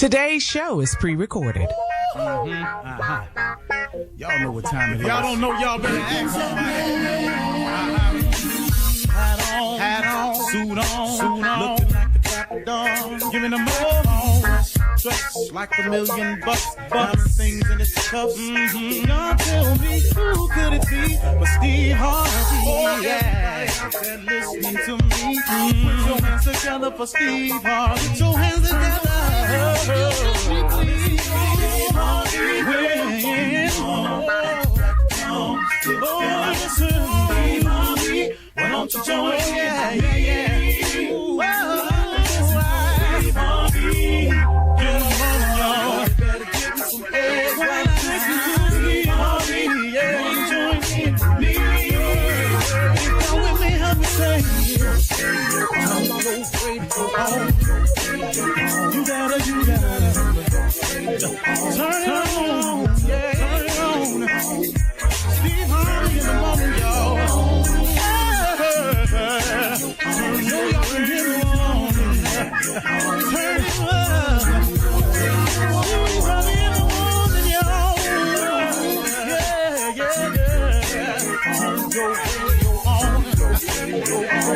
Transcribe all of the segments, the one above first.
Today's show is pre-recorded. Y'all know what time it is. Y'all don't know, y'all better ask somebody. Hat on, suit on, looking like the Dapper Dawn, giving them all dressed like $1,000,000, diamond things in its cuffs. Y'all tell me who could it be but Steve Harvey? Oh yeah, and listening to me. Put your hands together for Steve Harvey. Put your hands together. Steve Harvey. Why don't you join? Yeah. Steve Harvey. Get on, y'all. Better give me some eggs. Why not listen to Steve Harvey? Yeah, join me. Come with me, help me say. I'm so afraid to go home. You gotta. Turn it on. Yeah, turn it on. Steve Harvey in the morning, y'all.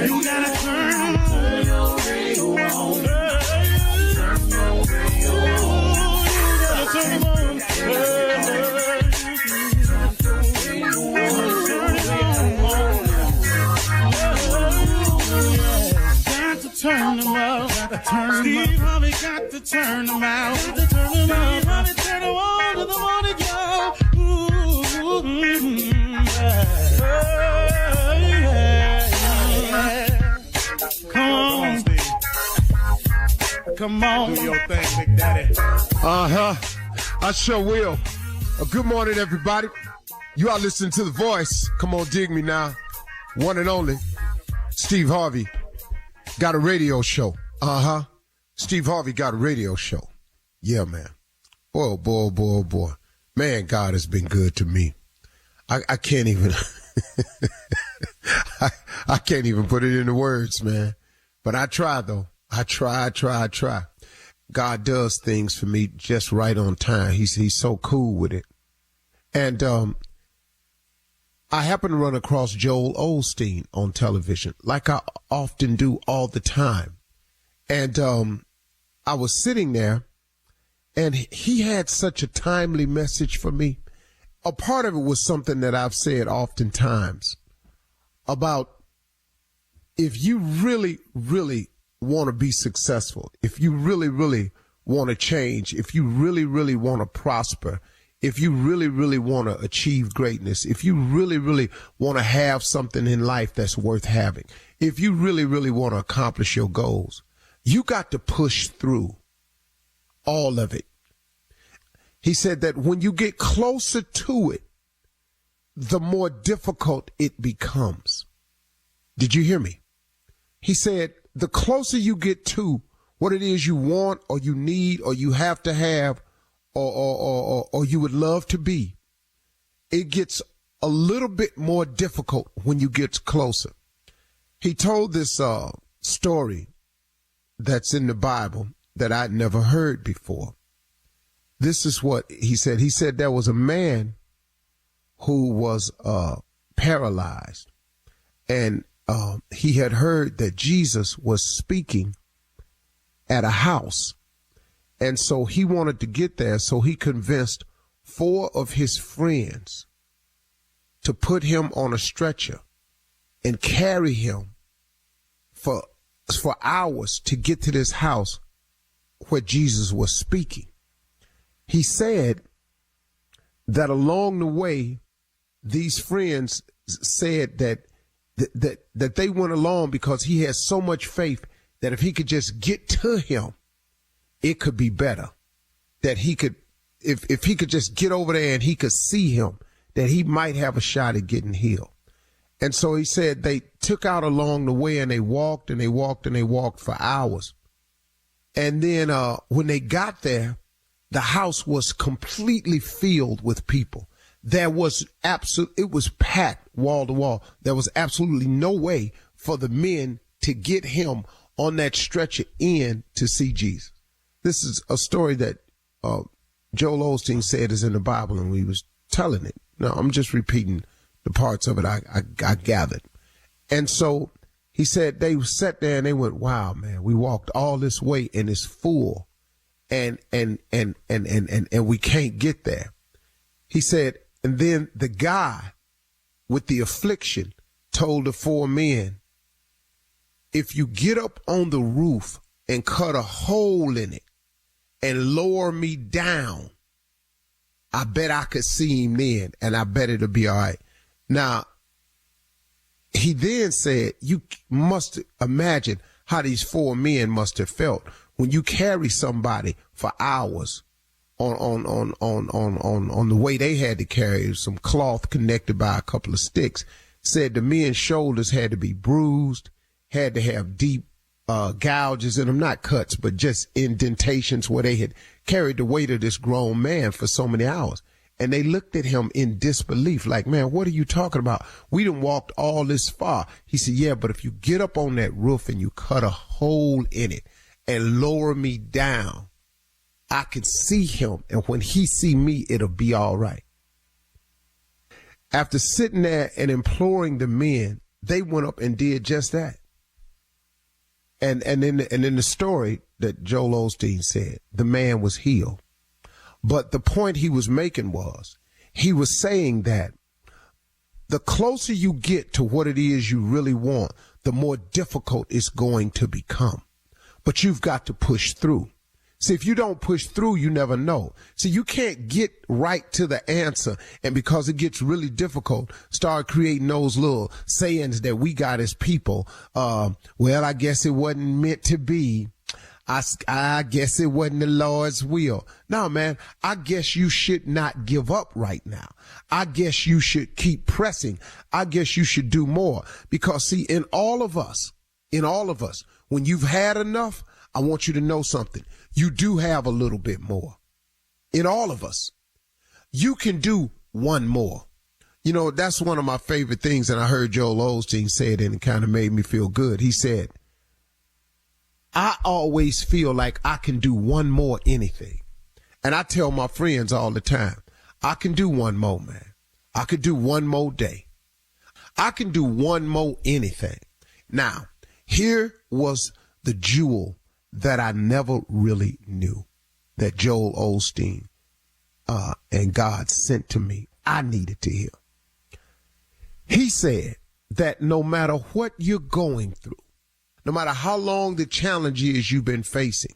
You gotta turn your radio on. Turn them out. Steve Harvey got to turn them out. Steve Harvey turn them on to the morning, y'all. Come on, Steve. Come on. Do your thing, Big Daddy. I sure will. Good morning, everybody. You are listening to The Voice. Come on, dig me now. One and only, Steve Harvey. Got a radio show. Steve Harvey got a radio show. Yeah, man. Boy. Man, God has been good to me. I can't even, I can't even put it into words, man. But I try, though. I try. God does things for me just right on time. He's so cool with it. And, I happen to run across Joel Osteen on television, like I often do all the time. And I was sitting there, and he had such a timely message for me. A part of it was something that I've said oftentimes about if you really, really want to be successful, if you really, really want to change, if you really, really want to prosper, if you really, really want to achieve greatness, if you really, really want to have something in life that's worth having, if you really, really want to accomplish your goals, you got to push through all of it. He said that when you get closer to it, the more difficult it becomes. Did you hear me? He said the closer you get to what it is you want or you need or you have to have, or you would love to be, it gets a little bit more difficult when you get closer. He told this story that's in the Bible that I'd never heard before. This is what he said. He said there was a man who was paralyzed, and he had heard that Jesus was speaking at a house. And so he wanted to get there, so he convinced 4 of his friends to put him on a stretcher and carry him for hours to get to this house where Jesus was speaking. He said that along the way, these friends said that they went along because he had so much faith that if he could just get to him, it could be better. That he could, if he could just get over there and he could see him, that he might have a shot at getting healed. And so he said they took out along the way and they walked for hours. And then when they got there, the house was completely filled with people. It was packed wall to wall. There was absolutely no way for the men to get him on that stretcher in to see Jesus. This is a story that Joel Osteen said is in the Bible, and we was telling it. No, I'm just repeating the parts of it I gathered. And so he said they sat there and they went, wow, man, we walked all this way and it's full and we can't get there. He said, and then the guy with the affliction told the four men, if you get up on the roof and cut a hole in it and lower me down, I bet I could see him then, and I bet it'll be all right. Now, he then said, you must imagine how these four men must have felt when you carry somebody for hours on the way they had to carry some cloth connected by a couple of sticks. Said the men's shoulders had to be bruised, had to have deep gouges in them, not cuts, but just indentations where they had carried the weight of this grown man for so many hours. And they looked at him in disbelief, like, man, what are you talking about? We done walked all this far. He said, yeah, but if you get up on that roof and you cut a hole in it and lower me down, I can see him. And when he see me, it'll be all right. After sitting there and imploring the men, they went up and did just that. And in the story that Joel Osteen said, the man was healed. But the point he was making was, he was saying that the closer you get to what it is you really want, the more difficult it's going to become. But you've got to push through. See, if you don't push through, you never know. See, you can't get right to the answer, and because it gets really difficult, start creating those little sayings that we got as people. Well, I guess it wasn't meant to be. I guess it wasn't the Lord's will. No, man, I guess you should not give up right now. I guess you should keep pressing. I guess you should do more. Because, see, in all of us, when you've had enough, I want you to know something. You do have a little bit more. In all of us, you can do one more. You know, that's one of my favorite things, and I heard Joel Osteen say it, and it kind of made me feel good. He said, I always feel like I can do one more anything. And I tell my friends all the time, I can do one more, man. I could do one more day. I can do one more anything. Now, here was the jewel that I never really knew that Joel Osteen and God sent to me. I needed to hear. He said that no matter what you're going through, no matter how long the challenge is you've been facing,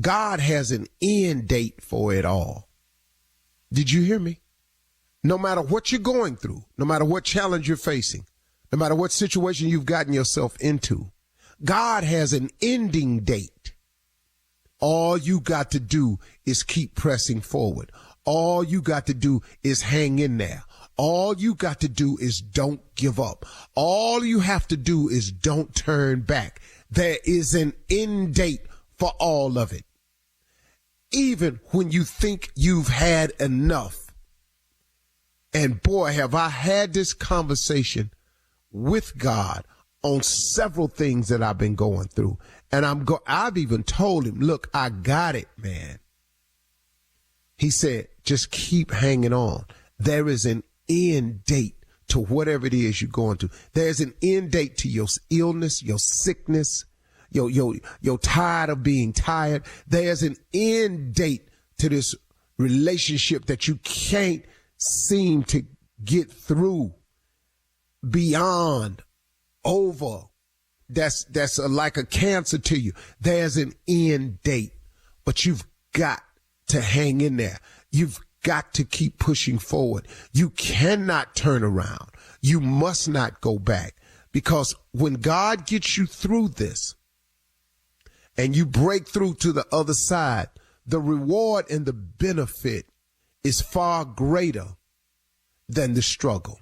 God has an end date for it all. Did you hear me? No matter what you're going through, no matter what challenge you're facing, no matter what situation you've gotten yourself into, God has an ending date. All you got to do is keep pressing forward. All you got to do is hang in there. All you got to do is don't give up. All you have to do is don't turn back. There is an end date for all of it. Even when you think you've had enough. And boy, have I had this conversation with God on several things that I've been going through. And I've even told him, look, I got it, man. He said, just keep hanging on. There is an end date to whatever it is you're going through. There's an end date to your illness, your sickness, you're tired of being tired. There's an end date to this relationship that you can't seem to get through, beyond, over. That's like a cancer to you. There's an end date, but you've got to hang in there. You've got to keep pushing forward. You cannot turn around. You must not go back, because when God gets you through this and you break through to the other side, the reward and the benefit is far greater than the struggle.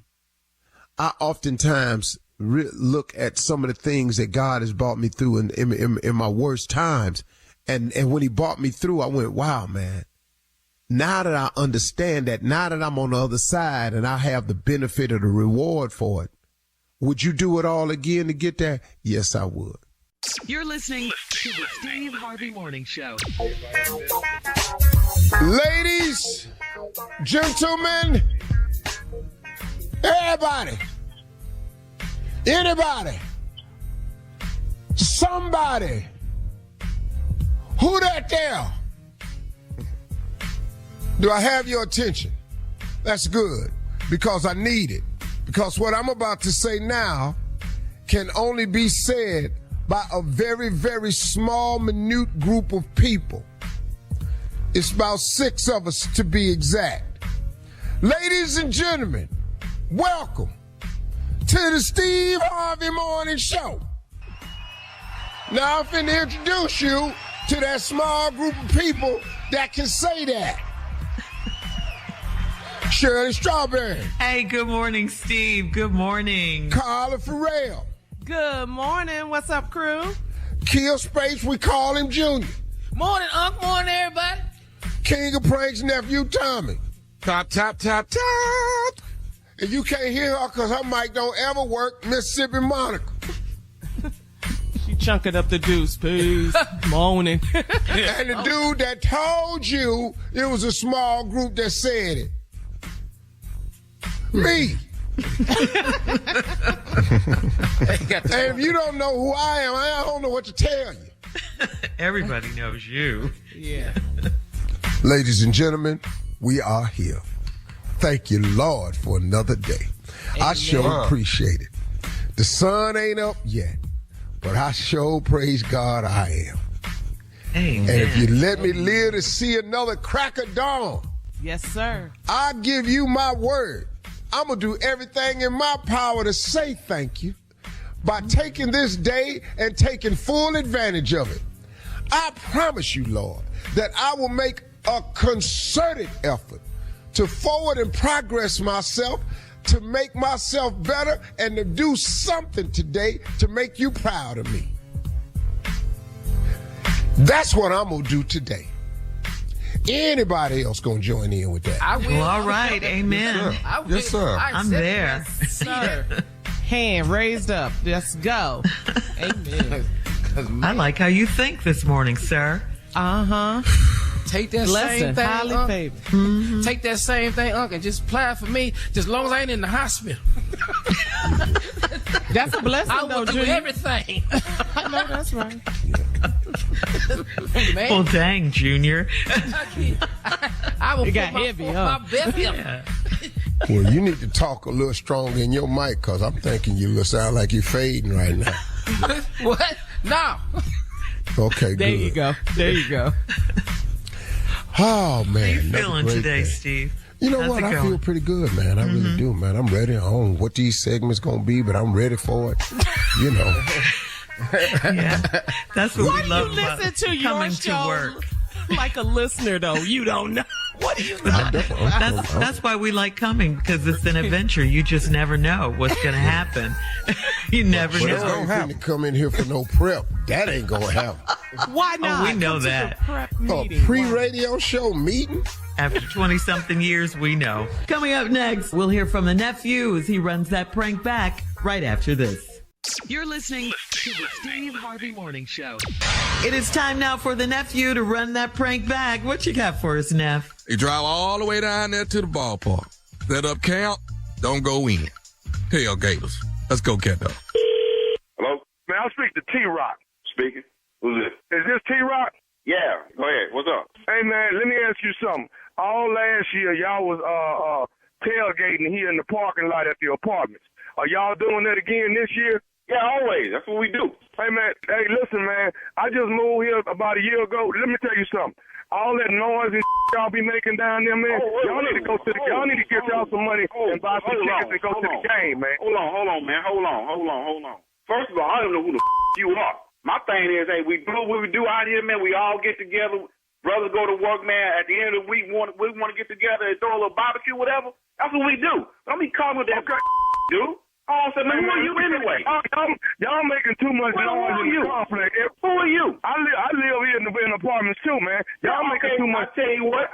I oftentimes look at some of the things that God has brought me through in my worst times. And when he brought me through, I went, wow, man, now that I understand that, now that I'm on the other side and I have the benefit of the reward for it, would you do it all again to get there? Yes, I would. You're listening to the Steve Harvey Morning Show. Ladies, gentlemen, everybody, anybody, somebody, who that there? Do I have your attention? That's good, because I need it. Because what I'm about to say now can only be said by a very, very small, minute group of people. It's about 6 of us to be exact. Ladies and gentlemen, welcome to the Steve Harvey Morning Show. Now I'm finna introduce you to that small group of people that can say that. Shirley Strawberry. Hey, good morning, Steve. Good morning. Carla Farrell. Good morning. What's up, crew? Kill Space, we call him Junior. Morning, Unc. Morning, everybody. King of Pranks, Nephew Tommy. Top. And you can't hear her because her mic don't ever work, Mississippi Monica. She chunking up the deuce, please. Morning. And the dude that told you it was a small group that said it. Me. And if you don't know who I am, I don't know what to tell you. Everybody knows you. Yeah. Ladies and gentlemen, we are here. Thank you, Lord, for another day. I sure appreciate it. The sun ain't up yet, but I sure praise God I am. Amen. And if you let me live to see another crack of dawn, Yes, sir. I give you my word. I'm going to do everything in my power to say thank you by taking this day and taking full advantage of it. I promise you, Lord, that I will make a concerted effort to forward and progress myself, to make myself better, and to do something today to make you proud of me. That's what I'm going to do today. Anybody else going to join in with that? I will. Well, all right. Amen. I will. Yes, sir. I'm there. Sir. Hand raised up. Let's go. Amen. I like how you think this morning, sir. Uh-huh. Take that Blessing. same thing, Highly Unc. favored. Take that same thing, Unc, and just apply it for me. Just as long as I ain't in the hospital. That's a blessing, I though, will do Junior. everything. I know that's right. Man, Well, dang, Junior. I will It put got my, heavy, my huh? best Yeah. Well, you need to talk a little stronger in your mic, because I'm thinking you sound like you're fading right now. What? No. Okay, There good. you go. There you go. Oh, man. How you another feeling great today, day. Steve? You know How's what? it I going? feel pretty good, man. I really do, man. I'm ready. I don't know what these segments going to be, but I'm ready for it. You know. Yeah. That's what Why we do love you about listen to your coming show to work. like a listener, though? You don't know. What do you know? That's why we like coming, because it's an adventure. You just never know what's going to happen. You never But I know. ain't finna come in here for no prep. That ain't going to happen. Why not? we know Come to the that. prep A meeting. pre-radio show meeting? After 20-something years, we know. Coming up next, we'll hear from the nephew as he runs that prank back right after this. You're listening to the Steve Harvey Morning Show. It is time now for the nephew to run that prank back. What you got for us, Neff? You drive all the way down there to the ballpark. Set up camp. Don't go in. Hell, Gators. Let's go, cat dog. Hello? Man, I'll speak to T-Rock. Speaking. Who's this? Is this T-Rock? Yeah. Go ahead. What's up? Hey, man, let me ask you something. All last year, y'all was tailgating here in the parking lot at the apartments. Are y'all doing that again this year? Yeah, always. That's what we do. Hey, man. Hey, listen, man. I just moved here about a year ago. Let me tell you something. All that noise and y'all be making down there, man. Y'all need to go to the. Y'all need to get y'all some money and buy some tickets and go to the game, man. Hold on, man. Hold on. First of all, I don't know who the you are. My thing is, hey, we do what we do out here, man. We all get together. Brothers go to work, man. At the end of the week, we want to get together and throw a little barbecue, whatever. That's what we do. Don't be calling with that dude. Oh, so man, who are you anyway? Y'all making too much noise in the complex. Who are you? I live here in apartments too, man. Y'all making too much. I tell you what,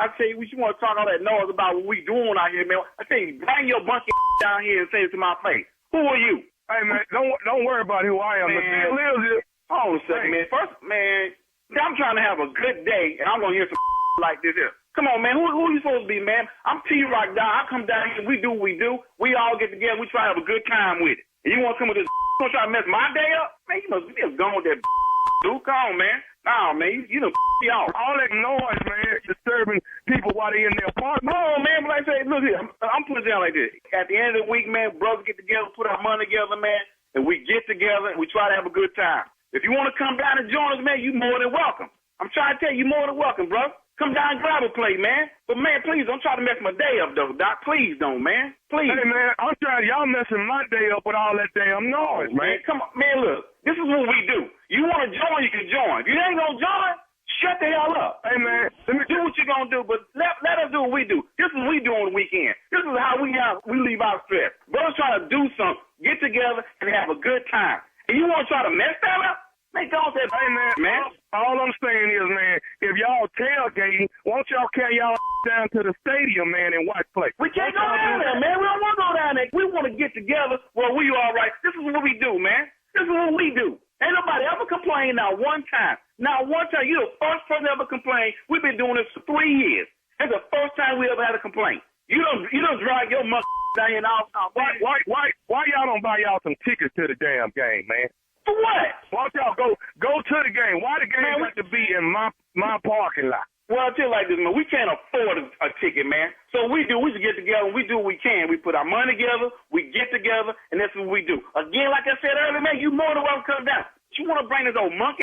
you want to talk all that noise about what we doing out here, man. I tell you, bring your bunch of down here and say it to my face. Who are you? Hey, man, don't worry about who I am. Man. The deal is, Hold on a second, man. First, man, I'm trying to have a good day, and I'm going to hear some like this here. Come on, man. Who you supposed to be, man? I'm T-Rock, dog. I come down here. We do what we do. We all get together. We try to have a good time with it. And you want to come with this you want to try to mess my day up? Man, you must be gone with that dude. Come on, man. Nah, man. You done y'all. All that noise, man, disturbing people while they in their apartment. Oh, man. But like I say, look here. I'm putting it down like this. At the end of the week, man, brothers get together, put our money together, man, and we get together and we try to have a good time. If you want to come down and join us, man, you more than welcome. I'm trying to tell you, more than welcome, bro. Come down and grab a plate, man. But, man, please don't try to mess my day up, though, Doc. Please don't, man. Please. Hey, man, I'm trying. Y'all messing my day up with all that damn noise, man. Come on. Man, look. This is what we do. You want to join, you can join. If you ain't going to join, shut the hell up. Hey, man, let me do what you're going to do, but let us do what we do. This is what we do on the weekend. This is how we leave our stress. Brothers try to do something, get together, and have a good time. And you want to try to mess that up? Man, don't say, hey, man. All I'm saying is, man, if y'all tailgating, won't y'all carry y'all down to the stadium, man, and watch play? We can't go down there, man. We don't want to go down there. We want to get together where we all right. This is what we do, man. This is what we do. Ain't nobody ever complained not one time. Not one time. You're the first person ever complained. We've been doing this for 3 years. It's the first time we ever had a complaint. You don't drag your mother down here and all. Why y'all don't buy y'all some tickets to the damn game, man? For what? Why don't y'all go to the game? Why the game got to be in my parking lot? Well, I'll tell you like this, man. We can't afford a ticket, man. So we just get together and we do what we can. We put our money together, we get together, and that's what we do. Again, like I said earlier, man, you more than welcome to come down. You want to bring this old monkey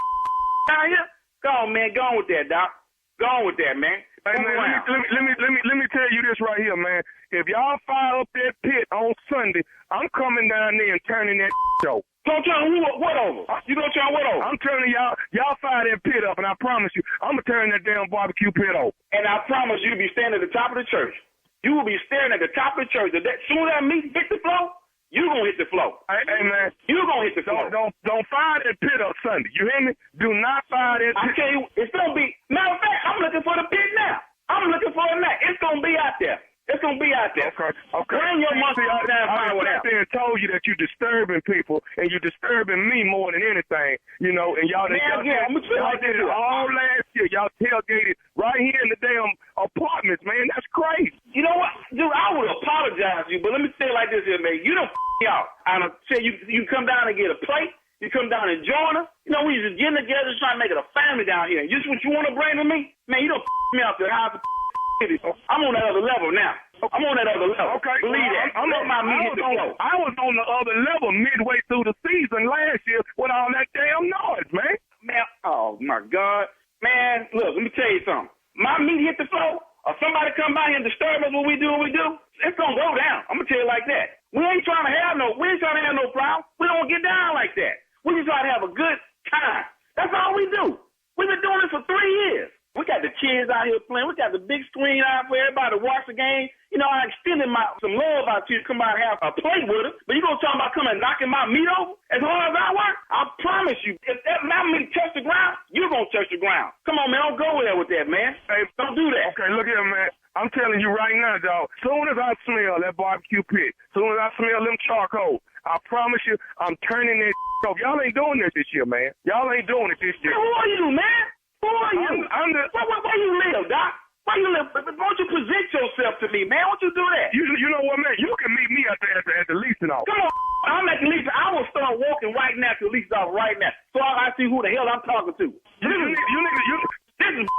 down here? Go on, man. Go on with that, Doc. Go on with that, man. Hey, man, let me tell you this right here, man. If y'all fire up that pit on Sunday, I'm coming down there and turning that over. Don't turn what over? You gonna turn what over? I'm turning y'all fire that pit up, and I promise you, I'm gonna turn that damn barbecue pit over. And I promise you'll be standing at the top of the church. You will be staring at the top of the church. As soon as that meat hit the floor, you gonna hit the floor. Hey, man, you gonna hit the floor. Don't fire that pit up Sunday. You hear me? Do not fire that pit. I tell you, it's gonna be. Matter of fact, I'm looking for the pit now. I'm looking for it now. It's gonna be out there. It's gonna be out there. Okay. Bring your monkey out there and find what else. I told you that you're disturbing people, and you're disturbing me more than anything, you know. And y'all did it all last year. Y'all tailgated right here in the damn apartments, man. That's crazy. You know what, dude? I would apologize to you, but let me say it like this here, man. You don't out. I'm gonna tell you, you come down and get a plate. You come down and join us. You know, we just getting together, just trying to make it a family down here. And just what you want to bring to me, man. You don't me out there. I'm on that other level now. I'm on that other level. Okay. Believe that. I was on the other level midway through the season last year with all that damn noise, man. Man, oh my God. Man, look, let me tell you something. My meat hit the floor, or somebody come by here and disturb us what we do, it's gonna go down. I'm gonna tell you like that. We ain't trying to have no problem. We don't get down like that. We just try to have a good time. That's all we do. We've been doing this for 3 years. We got the kids out here playing. We got the big screen out for everybody to watch the game. You know, I extended some love out to you to come out and have a play with us. But you gonna talk about coming and knocking my meat over? As hard as I work, I promise you, if my meat touch the ground, you're gonna touch the ground. Come on, man, don't go there with that, man. Hey, don't do that. Okay, look here, man. I'm telling you right now, dog. Soon as I smell that barbecue pit, soon as I smell them charcoal, I promise you, I'm turning that off. Y'all ain't doing this year, man. Y'all ain't doing it this year. Who are you, man? Who are you? Where you live, Doc? Where you live? Won't you present yourself to me, man? Won't you do that? You know what, man? You can meet me at the leasing office. Come on, I'm at the leasing. I will start walking right now to the leasing office right now, so I see who the hell I'm talking to. This is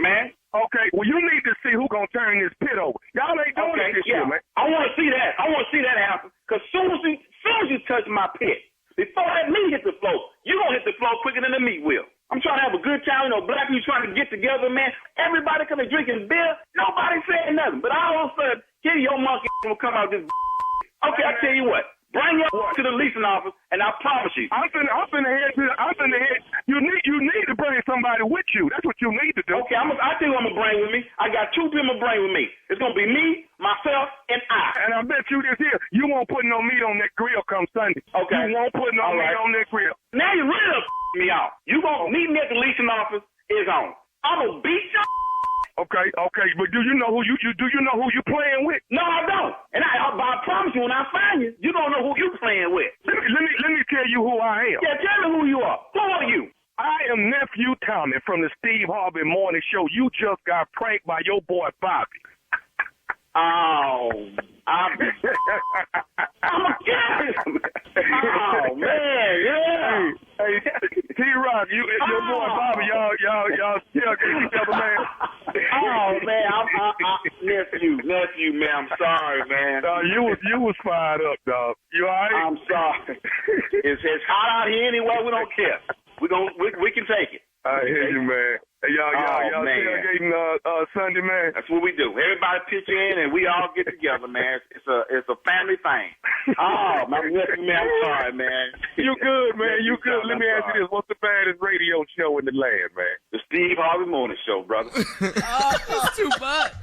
man. Okay, well, you need to see who's gonna turn this pit over. Y'all ain't doing it this year, man. I want to see that. I want to see that happen. Cause soon as you touch my pit, before that meat hit the floor, you gonna hit the floor quicker than the meat will. I'm trying to have a good time. You know, black people trying to get together, man. Everybody coming drinking beer. Nobody saying nothing. But all of a sudden, here your monkey will come out this. Okay, I tell you what. Bring your to the leasing office, and I promise you. I'm finna head. You need to bring somebody with you. That's what you need to do. Okay, I tell you what I'm gonna bring with me. I got 2 people to bring with me. It's gonna be me, myself, and I. And I bet you this here, you won't put no meat on that grill come Sunday. Okay. You won't put no meat on that grill. Now you really me out. You gonna meet me at the leasing office? Is on. I'm gonna beat you. Okay, but do you know who you playing with? No, I don't. And I promise you, when I find you, you don't know who you playing with. Let me tell you who I am. Yeah, tell me who you are. Who are you? I am Nephew Tommy from the Steve Harvey Morning Show. You just got pranked by your boy Bobby. Oh, I'm a kid. Oh man, yeah. Hey, T-Rock, your boy Bobby, y'all still get together, man. Oh man, nephew, man. I'm sorry, man. You was fired up, dog. You all right? I'm sorry. It's hot out here anyway. We don't care. We can take it. I hear you, man. Hey, y'all tailgating Sunday, man. That's what we do. Everybody pitch in and we all get together, man. It's a family thing. Oh, my nephew, man, I'm sorry, man. You good, man. You good. Let me ask you this. What's the baddest radio show in the land, man? The Steve Harvey Morning Show, brother. It's too much.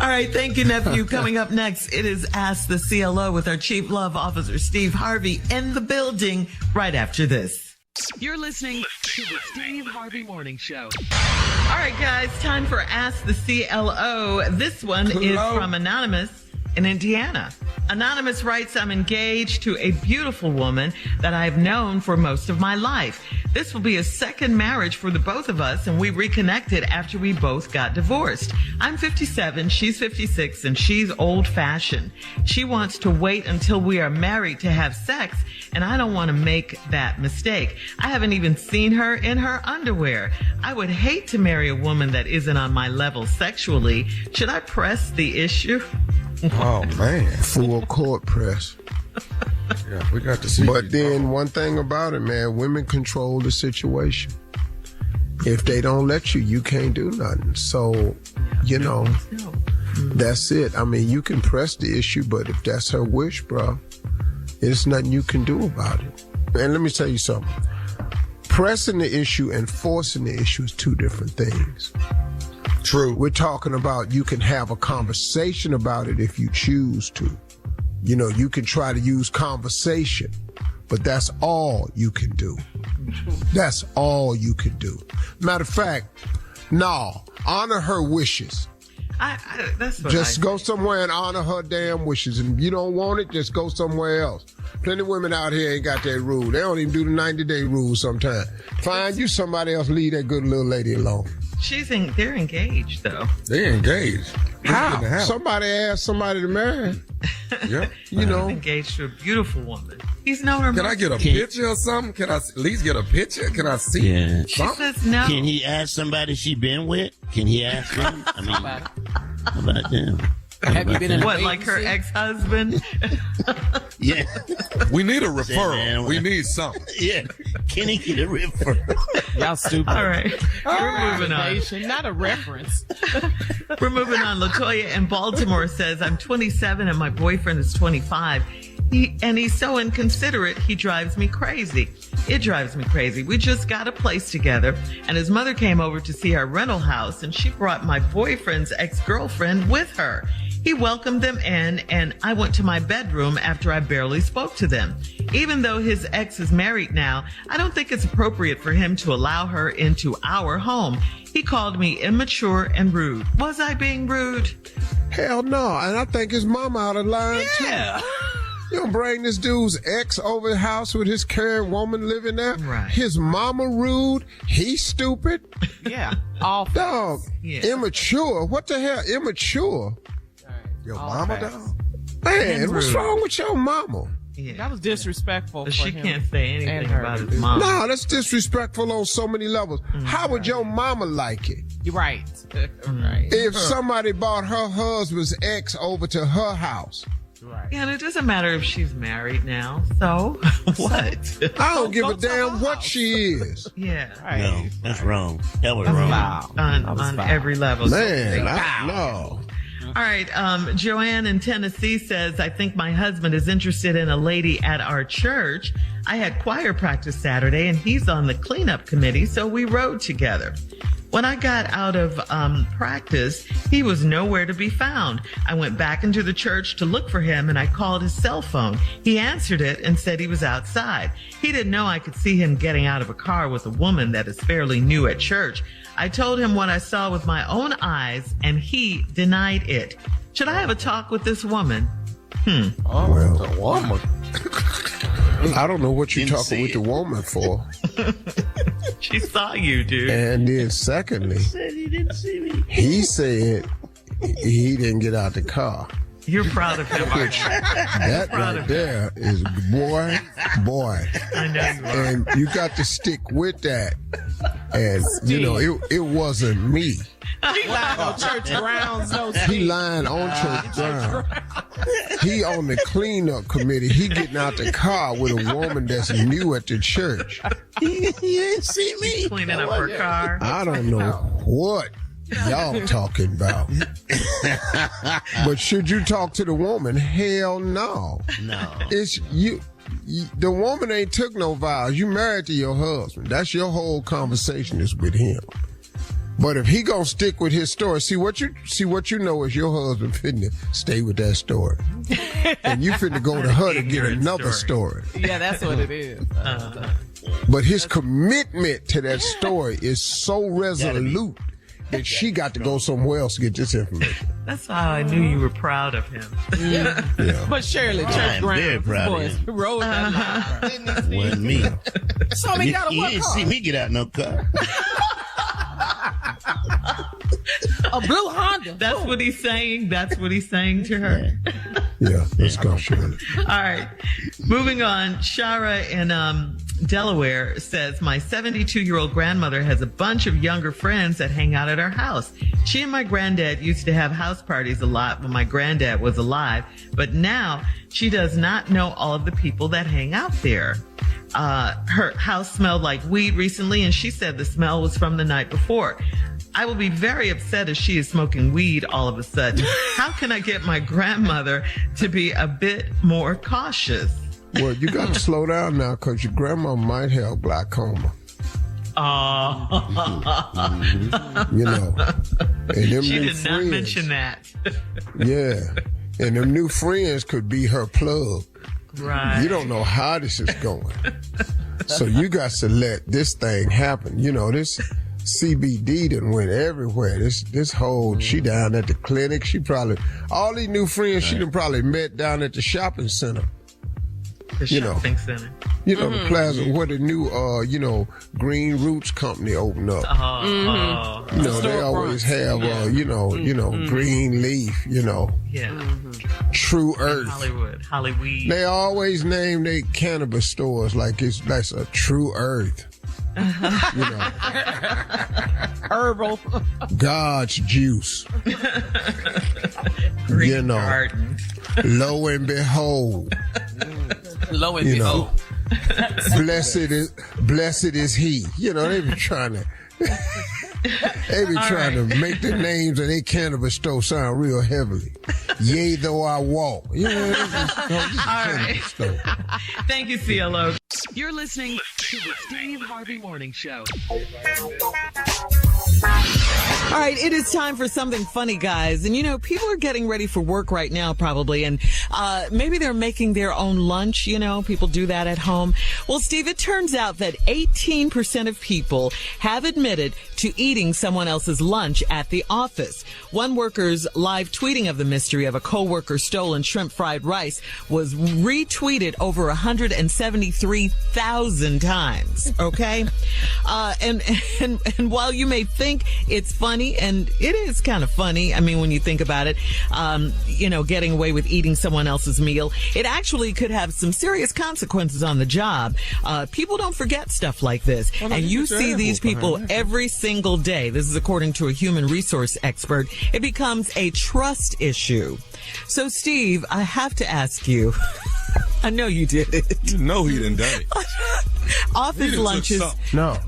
All right, thank you, nephew. Coming up next, it is Ask the CLO with our Chief Love Officer, Steve Harvey, in the building right after this. You're listening to the Steve Harvey Morning Show. All right, guys, time for Ask the CLO. This one is from Anonymous in Indiana. Anonymous writes, I'm engaged to a beautiful woman that I've known for most of my life. This will be a second marriage for the both of us, and we reconnected after we both got divorced. I'm 57, she's 56, and she's old-fashioned. She wants to wait until we are married to have sex, and I don't want to make that mistake. I haven't even seen her in her underwear. I would hate to marry a woman that isn't on my level sexually. Should I press the issue? Oh, man. Full court press. Yeah, we got to see. But then one thing about it, man, women control the situation. If they don't let you, you can't do nothing. So, that's it. I mean, you can press the issue, but if that's her wish, bro, there's nothing you can do about it. And let me tell you something. Pressing the issue and forcing the issue is two different things. True. We're talking about you can have a conversation about it if you choose to. You can try to use conversation, but that's all you can do. That's all you can do. Matter of fact, no, honor her wishes. That's what just go somewhere and honor her damn wishes. And if you don't want it, just go somewhere else. Plenty of women out here ain't got that rule. They don't even do the 90-day rule sometimes. Find you somebody else, leave that good little lady alone. They're engaged, though. They're engaged. How? Somebody asked somebody to marry. Yeah. Engaged to a beautiful woman. He's known her. Can I get a picture or something? Can I at least get a picture? Can I see? Yeah. She says no. Can he ask somebody she been with? Can he ask them? I mean, how about them? Have you been in what, like her ex-husband? Yeah. We need a referral. Man, we need something. Yeah. Can he get a referral? Y'all stupid. All right. We're moving on. Not a reference. We're moving on. LaToya in Baltimore says, I'm 27 and my boyfriend is 25. He's so inconsiderate, he drives me crazy. It drives me crazy. We just got a place together, and his mother came over to see our rental house, and she brought my boyfriend's ex-girlfriend with her. He welcomed them in, and I went to my bedroom after I barely spoke to them. Even though his ex is married now, I don't think it's appropriate for him to allow her into our home. He called me immature and rude. Was I being rude? Hell no. And I think his mama out of line, Yeah. too. You don't bring this dude's ex over the house with his current woman living there. Right. His mama rude. He stupid. Yeah. All Dog. Yeah. Immature. What the hell? Immature. Your mama, dog? Man, what's wrong with your mama? Yeah. That was disrespectful. But for she him can't say and anything her. about his mom. No, that's disrespectful on so many levels. How would your mama like it? You're right. Right. If somebody brought her husband's ex over to her house? Right. Yeah, and it doesn't matter if she's married now. So, what? I don't give Go a to damn her what house. she is. Yeah. Right. No, that's wrong. That was wrong. Wow. On every level. Man, no. All right. Joanne in Tennessee says, I think my husband is interested in a lady at our church. I had choir practice Saturday and he's on the cleanup committee, so we rode together. When I got out of practice, he was nowhere to be found. I went back into the church to look for him, and I called his cell phone. He answered it and said he was outside. He didn't know I could see him getting out of a car with a woman that is fairly new at church. I told him what I saw with my own eyes, and he denied it. Should I have a talk with this woman? Well, the woman. I don't know what you're talking with the woman for. She saw you, dude. And then secondly, He didn't see me. he said he didn't get out the car. You're proud of him, aren't you? That right there is boy. I know you are. And you got to stick with that. And, you know, it wasn't me. He lying on church grounds. No, He lying on church ground. He on the cleanup committee. He getting out the car with a woman that's new at the church. He didn't see me. Cleaning up her car. I don't know what y'all talking about. But should you talk to the woman? Hell no. No. It's you. The woman ain't took no vows. You married to your husband. That's your whole conversation is with him. But if he gonna stick with his story, see what you know is your husband finna stay with that story, and you finna go to her to get another story. Yeah, that's what it is. But his commitment to that story is so resolute that she got to go somewhere else to get this information. That's how I knew you were proud of him. Yeah. But Shirley, church I'm very grounds, proud of boys, him. rolled that line. Wasn't me. So he got a He what didn't car? see me get out no car. A blue Honda. That's what he's saying. That's what he's saying to her. Yeah, let's go, Shirley. All right. Moving on. Shara in Delaware says, my 72-year-old grandmother has a bunch of younger friends that hang out at her house. She and my granddad used to have house parties a lot when my granddad was alive, but now she does not know all of the people that hang out there. Her house smelled like weed recently, and she said the smell was from the night before. I will be very upset if she is smoking weed all of a sudden. How can I get my grandmother to be a bit more cautious? Well, you got to slow down now because your grandma might have glaucoma. You know. And them She new did not mention that. Yeah. And them new friends could be her plug. Right. You don't know how this is going. So you got to let this thing happen. You know, this CBD done went everywhere. This whole, she down at the clinic. She probably, all these new friends she done probably met down at the shopping center. The shopping center. You know, the plaza where the new, Green Roots company opened up. You know, they always have, Green Leaf, Yeah. True Earth. Hollywood. They always name their cannabis stores like that's a True Earth. Herbal. God's juice. Green garden. Lo and behold. Lo and behold. Blessed is he. They be trying to make the names of their cannabis store sound real heavily. Yea, though I walk. All right. Thank you, CLO. You're listening to the Steve Harvey Morning Show. All right, it is time for something funny, guys. And, people are getting ready for work right now, probably. And maybe they're making their own lunch. People do that at home. Well, Steve, it turns out that 18% of people have admitted to eating someone else's lunch at the office. One worker's live tweeting of the mystery of a coworker's stolen shrimp fried rice was retweeted over 173,000 times. Okay? And while you may think it's funny, and it is kind of funny, I mean, when you think about it, getting away with eating someone else's meal, it actually could have some serious consequences on the job. People don't forget stuff like this. And you see these people every single day. This is according to a human resource expert. It becomes a trust issue. So, Steve, I have to ask you. I know you did it. You know he done done it. Office lunches. No.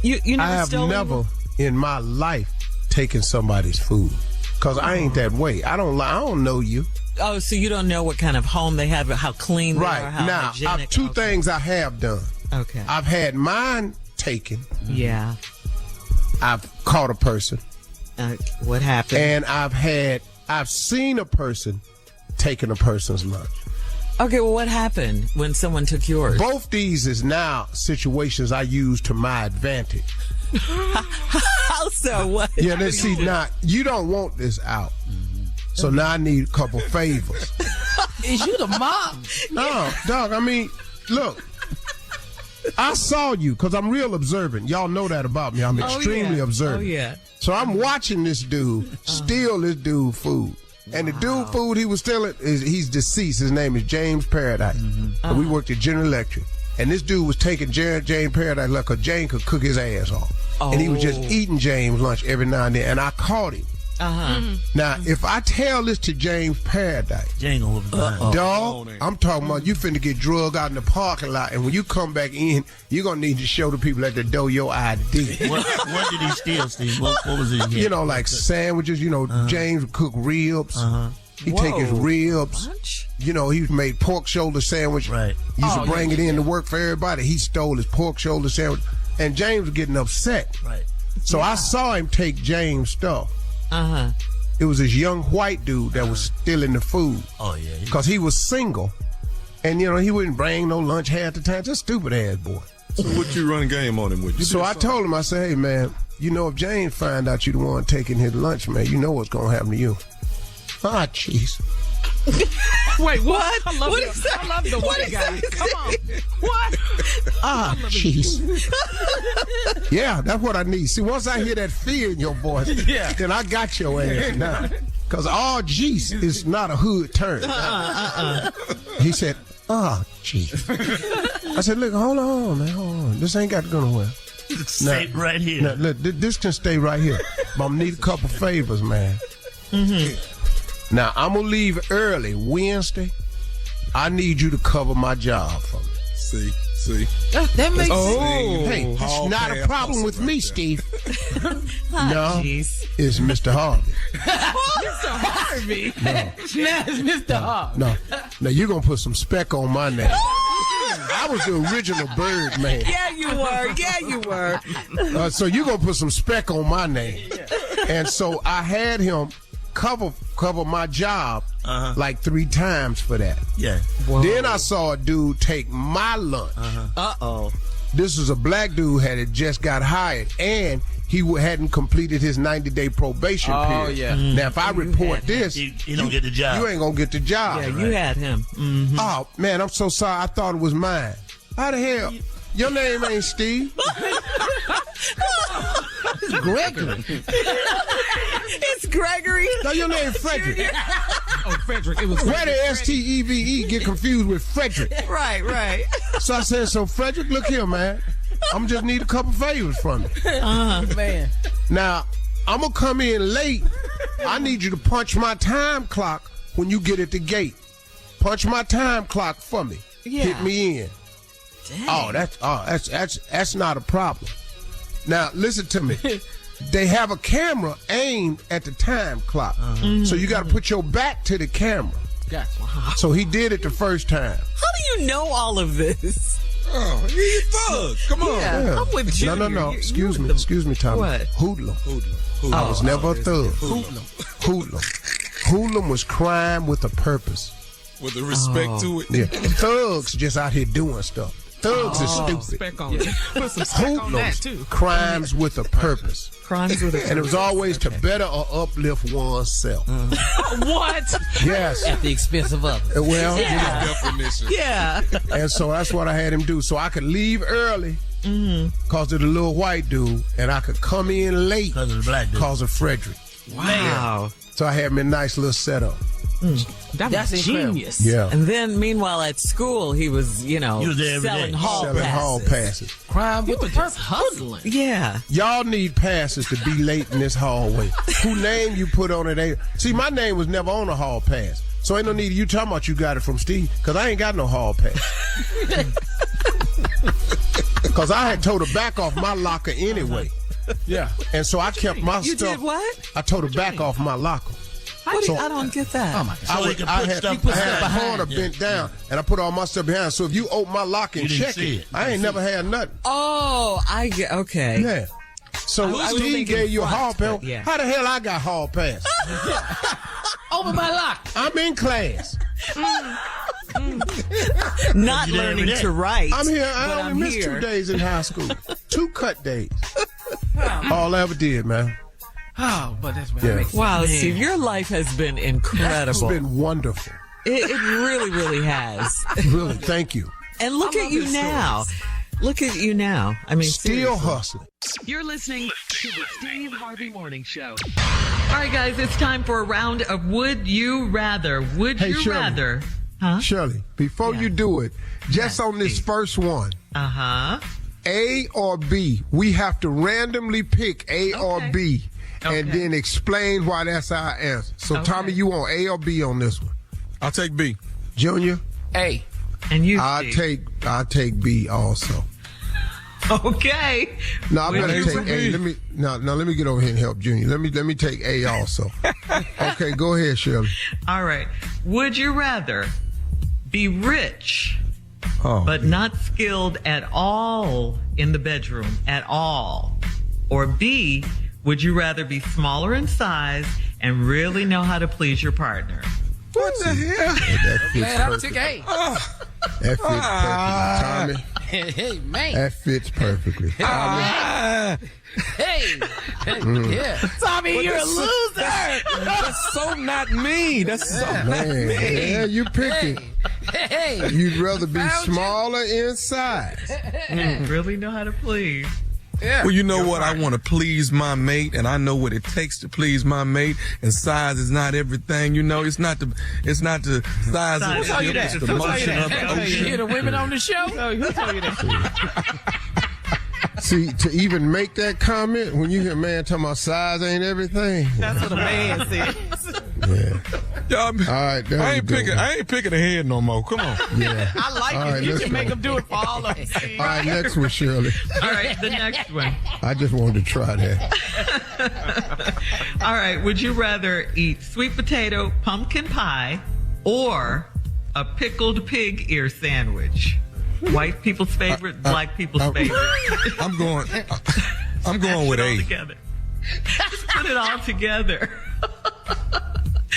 You never I have stolen never in my life taken somebody's food. Because I ain't that way. I don't know you. Oh, so you don't know what kind of home they have, how clean they are, how now, hygienic. two things I have done. Okay. I've had mine taken. Yeah. I've caught a person. What happened? And I've seen a person taking a person's lunch. Okay, well, what happened when someone took yours? Both these is now situations I use to my advantage. How so? What? Yeah, let's see. Now, you don't want this out. So now I need a couple favors. Is you the mom? No, dog, I mean, look. I saw you because I'm real observant. Y'all know that about me. I'm extremely observant. Oh, yeah. So I'm watching this dude steal this dude food. And the dude food he was stealing, he's deceased. His name is James Paradise. And we worked at General Electric. And this dude was taking James Paradise like a Jane could cook his ass off. And he was just eating James' lunch every now and then. And I caught him. Now, if I tell this to James Paradise, dog, I'm talking about you finna get drugged out in the parking lot, and when you come back in, you're gonna need to show the people at the door your ID. What did he steal, Steve? What was it? You know, like sandwiches. You know, James would cook ribs. He'd take his ribs. You know, he made pork shoulder sandwich. Right. He used to bring it in to work for everybody. He stole his pork shoulder sandwich, and James was getting upset. Right. So I saw him take James' stuff. It was this young white dude that was stealing the food. Oh, yeah. Because he was single. And, you know, he wouldn't bring no lunch half the time. Just stupid ass boy. So what you run game on him with? So I told him, I said, hey, man, you know, if James find out you the one taking his lunch, man, you know what's going to happen to you. Ah, jeez. Wait, what? I love, What is that? I love the white guy. Come on. What? Ah, jeez. Yeah, that's what I need. See, once I hear that fear in your voice, then I got your ass now. Because all jeez is not a hood term. He said, ah, jeez. I said, look, hold on, man, hold on. This ain't got to go nowhere. Stay right here. Now, look, this can stay right here. But I'm going to need a couple favors, man. Now, I'm going to leave early Wednesday. I need you to cover my job for me. See. That makes sense. Hey, it's not a problem with me, Steve. No, Jeez. it's Mr. Harvey. Mr. Harvey. No. It's Mr. Harvey. No. Now, you're going to put some speck on my name. I was the original bird man. Yeah, you were. So you're going to put some speck on my name. And so I had him cover my job like 3 times for that. Yeah. Then I saw a dude take my lunch. This was a black dude had just got hired, and he hadn't completed his 90-day probation period. Yeah. Now, if I report this, You don't get the job. you ain't gonna get the job. Yeah, you had him. Oh man, I'm so sorry. I thought it was mine. How the hell? Your name ain't Steve. It's Gregory. It's Gregory. No, your name Frederick. Oh, Frederick. It was Where did Steve get confused with Frederick? Right. So I said, so Frederick, look here, man. I'm just need a couple favors from you. Man. Now, I'm going to come in late. I need you to punch my time clock when you get at the gate. Punch my time clock for me. Yeah. Hit me in. Dang. That's not a problem. Now, listen to me. They have a camera aimed at the time clock. So you got to put your back to the camera. Gotcha. So he did it the first time. How do you know all of this? Oh, you thug. Come on. Yeah, I'm with Junior. No. You- Excuse you me, Tommy. What? Hoodlum. I was never a thug. Hoodlum was crime with a purpose. With the respect to it. Yeah. Thugs just out here doing stuff. Thugs is stupid. Spec on it. Put some spec on that, too. Hoodlums, crimes with a purpose. Crimes with a And it was always to better or uplift oneself. What? Yes. At the expense of others. Well, Definition. Yeah. and so that's what I had him do. So I could leave early because of the little white dude, and I could come in late Because of the black dude. because of Frederick. Wow. So I had him a nice little setup. That's incredible. genius. Yeah. And then, meanwhile, at school, he was, He was there every selling day. hall Selling passes. hall passes. Crime with the purpose. Hustling. Yeah. Y'all need passes to be late in this hallway. Who name you put on it ain't. See, my name was never on a hall pass. So ain't no need of you talking about you got it from Steve, because I ain't got no hall pass. Because I had towed the back off my locker anyway. Yeah. And so I kept my You stuff. did what? I towed the back off my locker. I don't get that. Oh, my God. So he could put stuff I had the behind. corner bent down, and I put all my stuff behind. So if you open my locker and You didn't check see it, it. I ain't never had nothing. Oh, I get, okay. Yeah. So I was Steve thinking gave you a front, hall pass. but yeah. How the hell I got hall pass? Open my lock. I'm in class. Not learning to write. I'm here. I but only I'm missed here. 2 days in high school. 2 cut days. All I ever did, man. Oh, but that's what Yeah. makes Wow, sense. Steve, your life has been It's incredible. been wonderful. It really, really has. Really, thank you. And look at you now. Look at you now. I mean, Still seriously. hustling. You're listening to the Steve Harvey Morning Show. All right, guys, it's time for a round of Would You Rather. Would Hey, you Shirley. rather? Huh? Shirley, before you do it, just on this first one, Uh-huh. A or B, we have to randomly pick A or B and Okay. then explain why that's our answer. So, Tommy, you want A or B on this one? I'll take B. Junior? Hey, And you, I'll Steve. take B also. Okay. No, I Would better you take rather- A. Let me get over here and help Junior. Let me take A also. Okay, go ahead, Shirley. All right. Would you rather be rich Oh, but not skilled at all in the bedroom at all? Or B, would you rather be smaller in size and really know how to please your partner? What the hell? that fits glad I perfect. took A. That fits perfectly, Tommy. Hey, man. That fits perfectly. Ah, Hey. Yeah. Tommy, you're a loser. that's so not me. That's so not Man, me. yeah, you picked it. Hey. You'd rather be Found you. smaller in size. Really know how to please. Yeah. Well, you know what? I want to please my mate, and I know what it takes to please my mate. And size is not everything. You know, it's not the size of the Who told you ship, that? it's the Who told you motion that? of the Who told you You ocean. hear the women on the show? Oh, who told you that? See, to even make that comment, when you hear a man talking about size ain't everything. That's what a man says. Yeah. Y'all, All right, there I you ain't go. picking. I ain't picking ahead no more. Come on. Yeah. I like All it. right, You let's can make go. them do it for all of us. All right, next one, Shirley. All right, the next one. I just wanted to try that. All right, would you rather eat sweet potato pumpkin pie or a pickled pig ear sandwich? White people's favorite, black people's favorite. I'm going. I'm going with Put it all A. together. Just put it all together.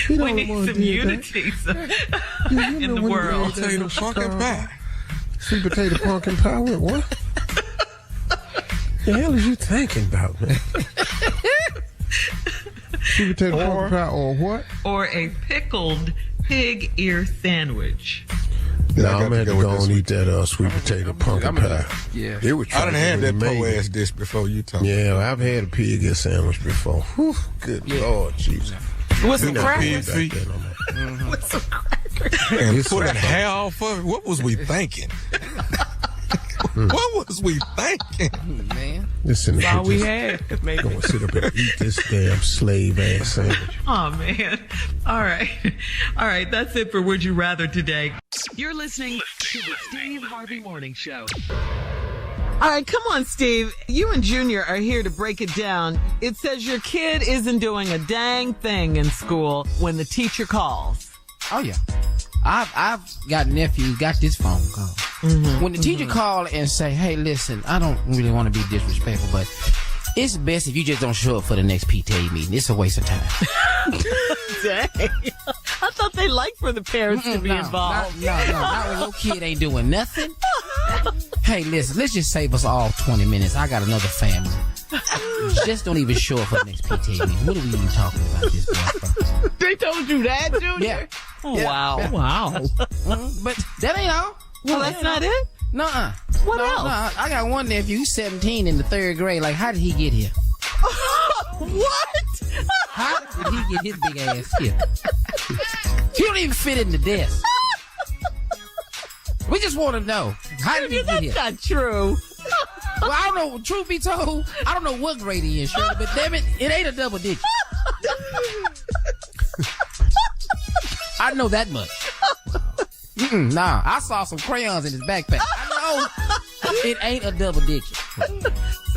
You We don't need wanna some do that. unity You in know the when you world. made that Potato little pumpkin star- pie. Sweet potato pumpkin pie with what? The hell is you thinking about, man? Sweet potato pumpkin pie or what? Or a pickled pig ear sandwich. No, I got I'm to going to go with go this and one. eat that sweet potato pumpkin pie. Yeah. It was I done had that made po it. ass dish before you talk. Yeah, I've had a pig ear sandwich before. Whew, good Lord, Jesus. With some We not crackers. going back there no more. With some crackers. And It's pulling so hair off of it. What was we thinking? What was we thinking? Man. Listen, That's all we just had. Maybe. go and sit up and eat this damn slave ass sandwich. Oh, man. All right. All right. That's it for Would You Rather today. You're listening to the Steve Harvey Morning Show. All right. Come on, Steve. You and Junior are here to break it down. It says your kid isn't doing a dang thing in school when the teacher calls. Oh, yeah. I've got nephews, got this phone call. When the teacher call and say, hey, listen, I don't really want to be disrespectful, but it's best if you just don't show up for the next PTA meeting. It's a waste of time. Dang. I thought they liked for the parents to be involved. No, not when your kid ain't doing nothing. Hey, listen, let's just save us all 20 minutes. I got another family. Just don't even show up for the next PTA meeting. What are we even talking about this for? They told you that, Junior? Yeah. Wow. Yeah. Wow. But that ain't all. Well, that's not it? Nuh-uh. What no, else? No, I got one nephew, he's 17 in the 3rd grade. Like, how did he get here? What? How did he get his big ass here? He don't even fit in the desk. We just want to know, how did he get here? That's not true. Well, I don't know. Truth be told, I don't know what grade he is, Shirley, but damn it, it ain't a double digit. I know that much. Nah, I saw some crayons in his backpack. I know it ain't a double digit.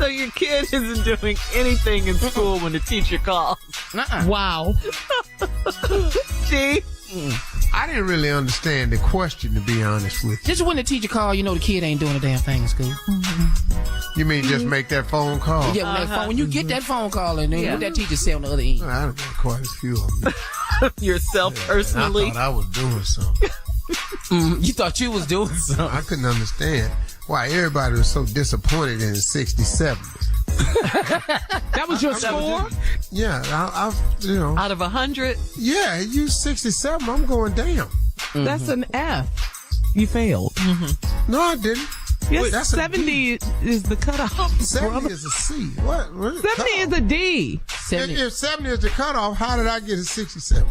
So your kid isn't doing anything in school when the teacher calls. Wow. See? I didn't really understand the question, to be honest with you. Just when the teacher call, you know the kid ain't doing a damn thing in school. You mean just make that phone call? Yeah, when, that phone, when you get that phone call and then what that teacher say on the other end. I don't know quite a few of them. Yourself personally? I thought I was doing something. You thought you was doing something. I couldn't understand why everybody was so disappointed in the 67. That was your score? Yeah, I you know. Out of 100? Yeah, you 67. I'm going down. That's an F. You failed. No, I didn't. Yes, That's a 70 is the cutoff. 70 brother. is a C. What? 70 is a D. 70. If 70 is the cutoff, how did I get a 67?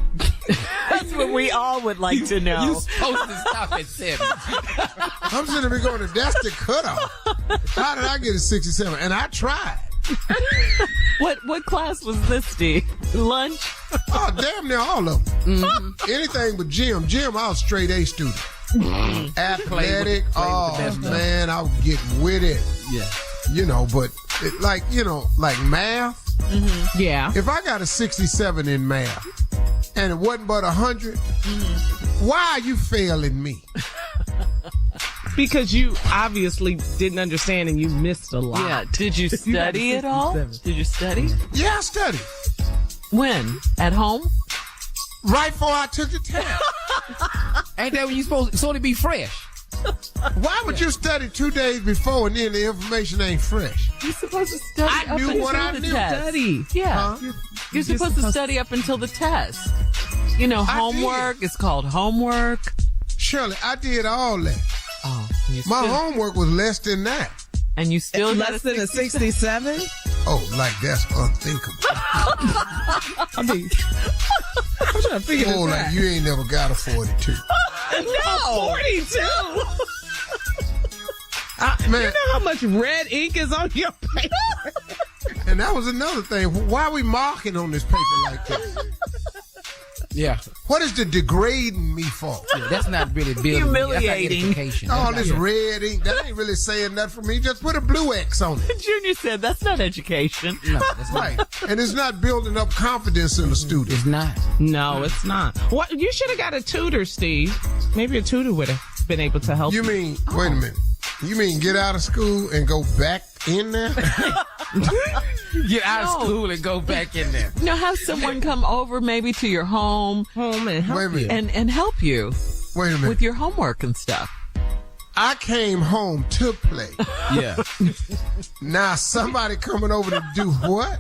That's what we all would like to know. You supposed to stop at 70. I'm sitting there going, that's the cutoff. How did I get a 67? And I tried. What class was this, Steve? Lunch? Oh, damn near all of them. Anything but gym. Gym, I was straight A student. Athletic. Man, I would get with it. Yeah. You know, but like math. Yeah. If I got a 67 in math and it wasn't but 100, why are you failing me? Because you obviously didn't understand and you missed a lot. Yeah. Did you study at all? Did you study? Yeah, I studied. When? At home? Right before I took the test. Ain't that when you supposed to be fresh? Why would you study 2 days before and then the information ain't fresh? You're supposed to study I up knew until what I the knew. test. Study. Yeah. Huh? You're supposed to study up until the test. You know, homework is called homework. Shirley, I did all that. Oh, My homework was less than that. And you still got Less than a 67? Oh, like that's unthinkable. I mean, I'm trying to figure Oh, this like out. you ain't never got a 42. No, 42. Man, You know how much red ink is on your paper? and that was another thing. Why are we marking on this paper like this? Yeah. What is the degrading me for? Yeah, that's not really building. Humiliating. That's not education. All That's this not- red ink, that ain't really saying nothing for me. Just put a blue X on it. Junior said that's not education. No, that's not. Right. And it's not building up confidence in the student. It's not. No, it's not. What? You should have got a tutor, Steve. Maybe a tutor would have been able to help You mean, wait a minute. You mean get out of school and go back in there? Get out of school and go back in there. You know, have someone come over maybe to your home and help Wait a minute. and help you Wait a minute. with your homework and stuff. I came home to play. Yeah. Now somebody coming over to do what?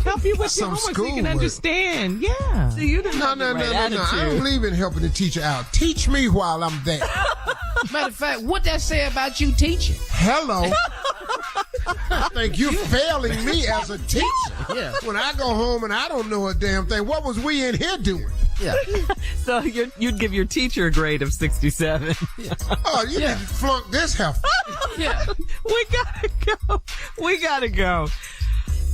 help you with Some your homework so you schoolwork. can understand. Yeah. So you didn't No, have no, the no, right no, no. I don't attitude. believe in helping the teacher out. Teach me while I'm there. Matter of fact, what that say about you teaching? Hello. I think you're failing me as a teacher. Yeah. When I go home and I don't know a damn thing, what was we in here doing? Yeah. So you'd give your teacher a grade of 67. Oh, you need to flunk this heifer. Yeah. We gotta go. We gotta go.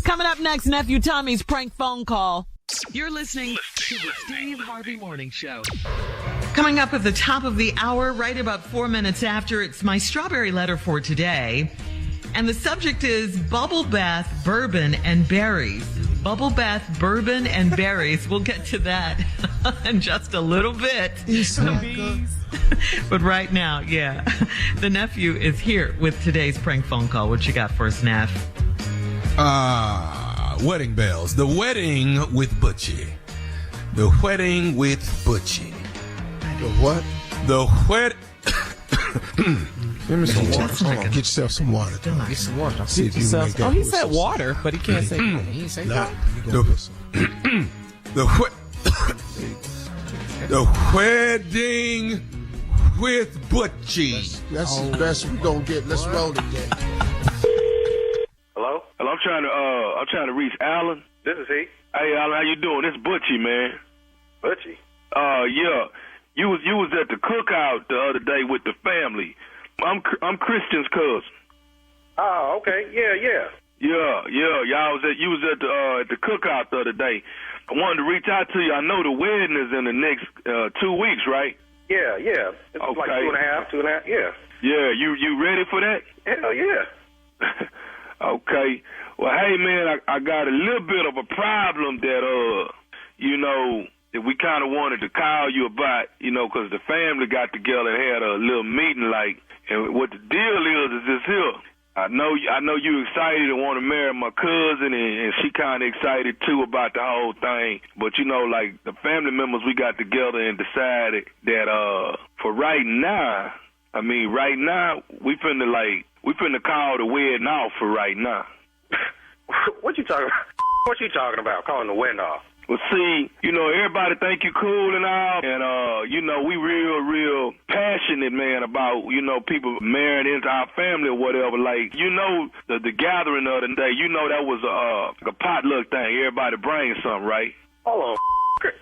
Coming up next, Nephew Tommy's prank phone call. You're listening to the Steve Harvey Morning Show. Coming up at the top of the hour, right about 4 minutes after, it's my strawberry letter for today. And the subject is bubble bath, bourbon, and berries. Bubble bath, bourbon, and berries. We'll get to that in just a little bit. But right now, yeah, the nephew is here with today's prank phone call. What you got for us, Neff? Wedding bells. The wedding with Butchie. The wedding with Butchie. The what? The wed. Give me some water. Hold on, get yourself some water. Get some water. See if you can make that Oh, he with said some- water, but he can't say He ain't say that. The wedding with Butchie. That's the best we're gonna get. Let's roll the game. Hello? Hello, I'm trying to reach Alan. This is he. Hey, Alan, how you doing? This Butchie, man. Butchie? Yeah. You was at the cookout the other day with the family. I'm Christian's cousin. Oh, okay. Yeah. Yeah. You was at the cookout the other day. I wanted to reach out to you. I know the wedding is in the next 2 weeks, right? Yeah. It's like Okay. two and a half. Yeah. Yeah. You ready for that? Hell yeah. Okay. Well, hey, man, I got a little bit of a problem that, that we kind of wanted to call you about, because the family got together and had a little meeting, and what the deal is this here. I know you excited and want to marry my cousin, and she kind of excited, too, about the whole thing. But, the family members, we got together and decided that for right now, we finna call the wedding off for right now. What you talking about? What you talking about, calling the wedding off? Well, see, everybody think you cool and all, and, we real passionate, man, about, people marrying into our family or whatever. Like, the gathering of the day, that was a potluck thing. Everybody brings something, right? Hold on.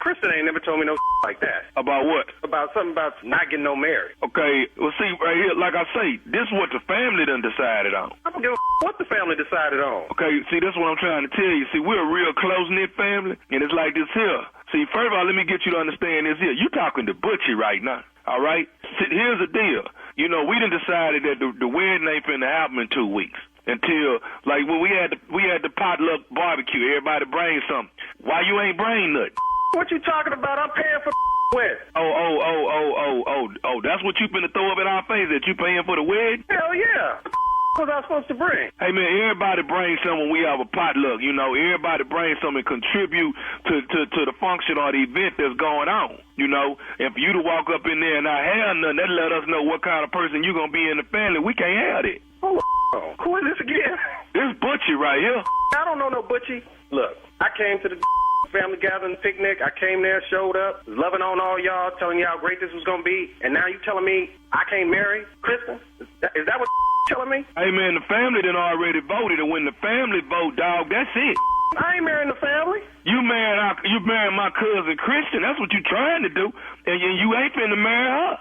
Kristen ain't never told me no like that. About what? About something about not getting no married. Okay, well, see, right here, like I say, this is what the family done decided on. I don't give a what the family decided on. Okay, see, this is what I'm trying to tell you. See, we're a real close-knit family, and it's like this here. See, first of all, let me get you to understand this here. You talking to Butchie right now, all right? See, here's the deal. We done decided that the wedding ain't finna happen in 2 weeks. Until, when we had the potluck barbecue, everybody bring something. Why you ain't bring nothing? What you talking about? I'm paying for the wedding. Oh, that's what you finna throw up in our face, that you paying for the wedding? Hell yeah. What was I supposed to bring? Hey, man, everybody brings something when we have a potluck. Everybody brings something and contribute to the function or the event that's going on. And for you to walk up in there and not have nothing, that let us know what kind of person you going to be in the family. We can't have it. Oh, who is this again? This Butchie right here. I don't know no Butchie. Look, I came to the family gathering picnic. I came there, showed up, was loving on all y'all, telling y'all how great this was going to be. And now you telling me I can't marry Kristen? Is that what telling me? Hey, man, the family done already voted, and when the family vote, dog, that's it. I ain't marrying the family. You marrying my cousin Kristen. That's what you trying to do, and you ain't finna marry her.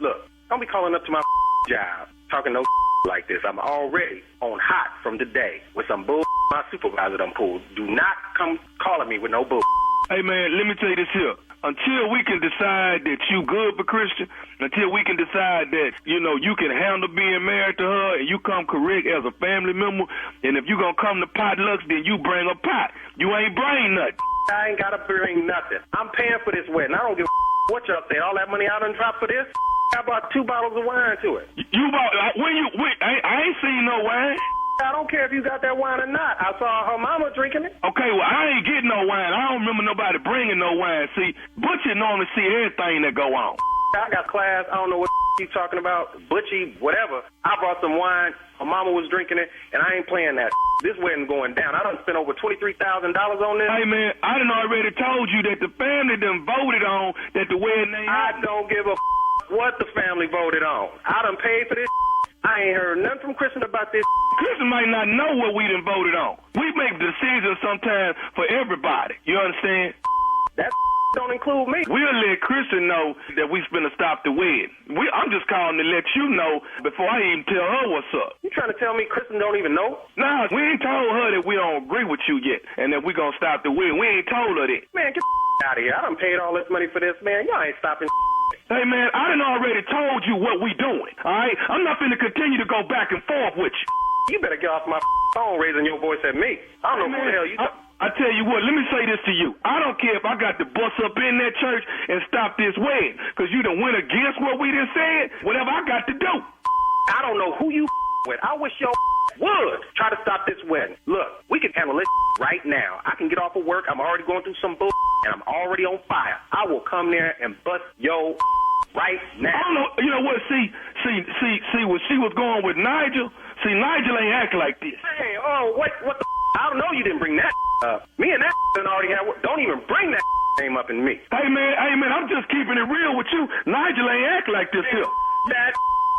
Look, don't be calling up to my job talking no like this. I'm already on hot from today with some bull my supervisor done pulled. Do not come calling me with no bull. Hey, man, let me tell you this here. Until we can decide that you good for Christian, until we can decide that, you can handle being married to her and you come correct as a family member, and if you going to come to potlucks, then you bring a pot. You ain't bring nothing. I ain't got to bring nothing. I'm paying for this wedding. I don't give a what y'all say. All that money I done dropped for this, I bought 2 bottles of wine to it. You bought, I ain't seen no wine. I don't care if you got that wine or not. I saw her mama drinking it. Okay, well, I ain't getting no wine. I don't remember nobody bringing no wine. See, Butchie normally see everything that go on. I got class. I don't know what you talking about. Butchie, whatever. I brought some wine. Her mama was drinking it, and I ain't playing that. This wedding going down. I done spent over $23,000 on this. Hey, man, I done already told you that the family done voted on that the wedding ain't happening. I don't give a what the family voted on. I done paid for this. I ain't heard nothing from Kristen about this. Kristen might not know what we done voted on. We make decisions sometimes for everybody. You understand? That don't include me. We'll let Kristen know that we finna stop the wedding. I'm just calling to let you know before I even tell her what's up. You trying to tell me Kristen don't even know? Nah, we ain't told her that we don't agree with you yet and that we gonna stop the wedding. We ain't told her that. Man, get out of here. I done paid all this money for this, man. Y'all ain't stopping. Hey, man, I done already told you what we doing, all right? I'm not finna continue to go back and forth with you. You better get off my phone raising your voice at me. I don't know who the hell you I tell you what, let me say this to you. I don't care if I got to bust up in that church and stop this wedding, because you done went against what we done said, whatever I got to do. I don't know who you with. I wish your would try to stop this wedding. Look, we can handle this right now. I can get off of work. I'm already going through some bull, and I'm already on fire. I will come there and bust your right now. I don't know. You know what? See, when she was going with Nigel, Nigel ain't acting like this. Hey, what the I don't know you didn't bring that up. Me and that already have. Don't even bring that name up in me. Hey, man, I'm just keeping it real with you. Nigel ain't acting like this here. That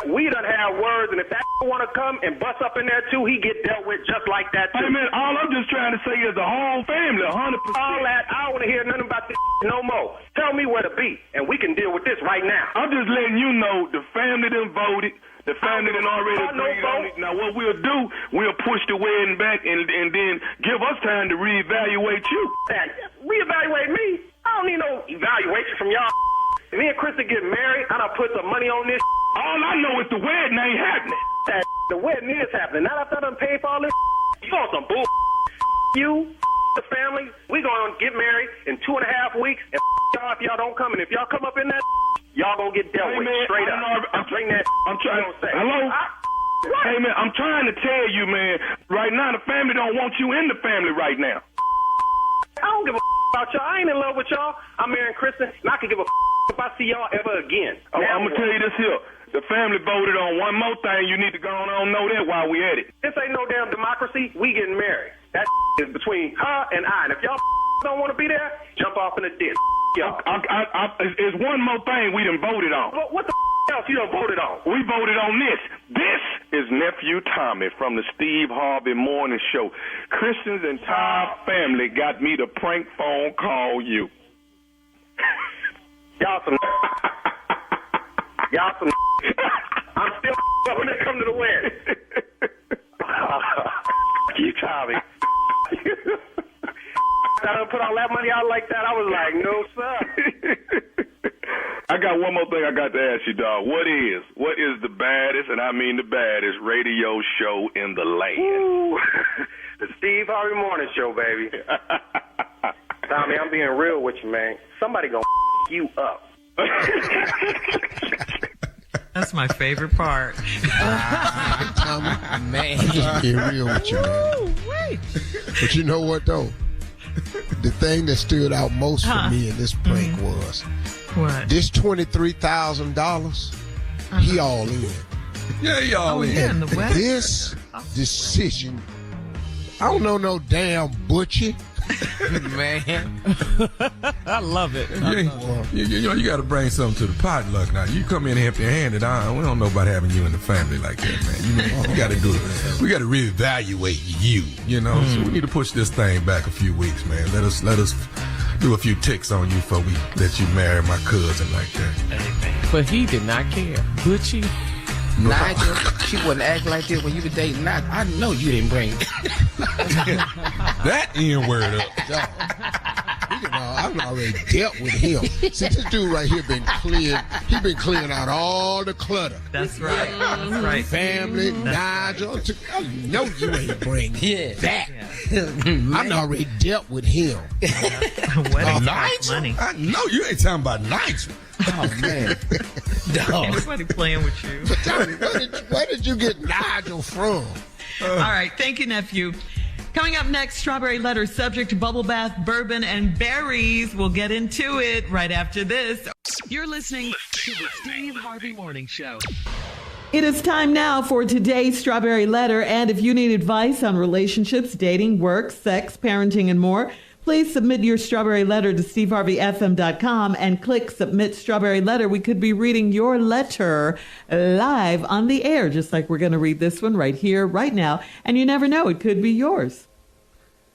we done have words, and if that want to come and bust up in there too, he get dealt with just like that too. Hey, man, all I'm just trying to say is the whole family, 100%. All that, I don't want to hear nothing about this no more. Tell me where to be, and we can deal with this right now. I'm just letting you know the family done voted. The family done already agreed on it. Now, what we'll do, we'll push the wedding back and then give us time to reevaluate you. Reevaluate me? I don't need no evaluation from y'all. Me and Kristen get married, I done put some money on this. All I know is the wedding ain't happening. That The wedding is happening. Not after I done paid for all this. You want some bull? You, the family, we gonna get married in 2.5 weeks. And y'all, if y'all don't come, and if y'all come up in that, y'all gonna get dealt with straight up. I'm trying. Hello. Hey man, I'm trying to tell you, man. Right now, the family don't want you in the family right now. I don't give a about y'all. I ain't in love with y'all. I'm marrying Kristen, and I can give a if I see y'all ever again. Oh, I'm gonna tell you this here. The family voted on one more thing. You need to go on know that while we at it. This ain't no damn democracy. We getting married. That is between her and I. And if y'all don't want to be there, jump off in the ditch. There's one more thing we done voted on. What the else you done voted on? We voted on this. This is Nephew Tommy from the Steve Harvey Morning Show. Christian's entire family got me to prank phone call you. Y'all some. I'm still when it comes to the wedding. You Tommy. I done put all that money out like that. I was like, no, sir. I got one more thing I got to ask you, dog. What is the baddest, and I mean the baddest, radio show in the land? Ooh, the Steve Harvey Morning Show, baby. Tommy, I'm being real with you, man. Somebody gonna you up. That's my favorite part. Tommy, man, just being real with you, man. Wait. But you know what though? The thing that stood out most for me in this prank was What? this $23,000. He all in. Yeah, he all in. Yeah, in the West. This decision, I don't know no damn butcher. Man. I love it. You got to bring something to the potluck now. You come in empty-handed. We don't know about having you in the family like that, man. You got to do it. We got to reevaluate you, So we need to push this thing back a few weeks, man. Let us do a few ticks on you before we let you marry my cousin like that. But he did not care. Butchie. Nigel, she wouldn't act like this when you were dating. I know you didn't bring it. That N-word up. I've already dealt with him. See, this dude right here been clearing out all the clutter. That's right. That's right. Family, Nigel. I know you ain't bring that. I've already dealt with him. Nigel? Money. I know you ain't talking about Nigel. Oh, man. Everybody playing with you. Tell me, where did you get Nigel from? All right. Thank you, nephew. Coming up next, Strawberry Letter subject to bubble bath, bourbon, and berries. We'll get into it right after this. You're listening to the Steve Harvey Morning Show. It is time now for today's Strawberry Letter. And if you need advice on relationships, dating, work, sex, parenting, and more, please submit your Strawberry Letter to steveharveyfm.com and click Submit Strawberry Letter. We could be reading your letter live on the air, just like we're going to read this one right here, right now. And you never know, it could be yours.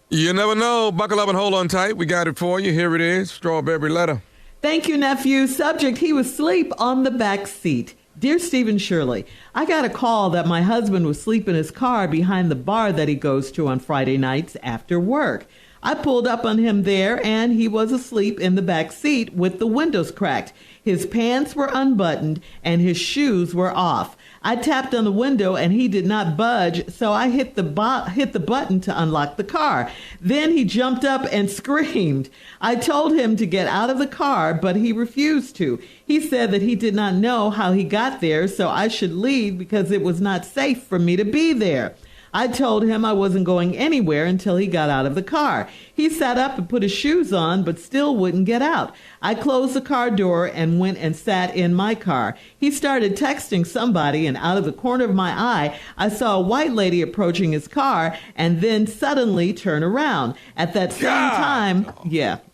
You never know. Buckle up and hold on tight. We got it for you. Here it is, Strawberry Letter. Thank you, nephew. Subject, he was asleep on the back seat. Dear Stephen Shirley, I got a call that my husband was asleep in his car behind the bar that he goes to on Friday nights after work. I pulled up on him there, and he was asleep in the back seat with the windows cracked. His pants were unbuttoned, and his shoes were off. I tapped on the window, and he did not budge, so I hit the button to unlock the car. Then he jumped up and screamed. I told him to get out of the car, but he refused to. He said that he did not know how he got there, so I should leave because it was not safe for me to be there. I told him I wasn't going anywhere until he got out of the car. He sat up and put his shoes on, but still wouldn't get out. I closed the car door and went and sat in my car. He started texting somebody, and out of the corner of my eye, I saw a white lady approaching his car and then suddenly turn around. At that same time,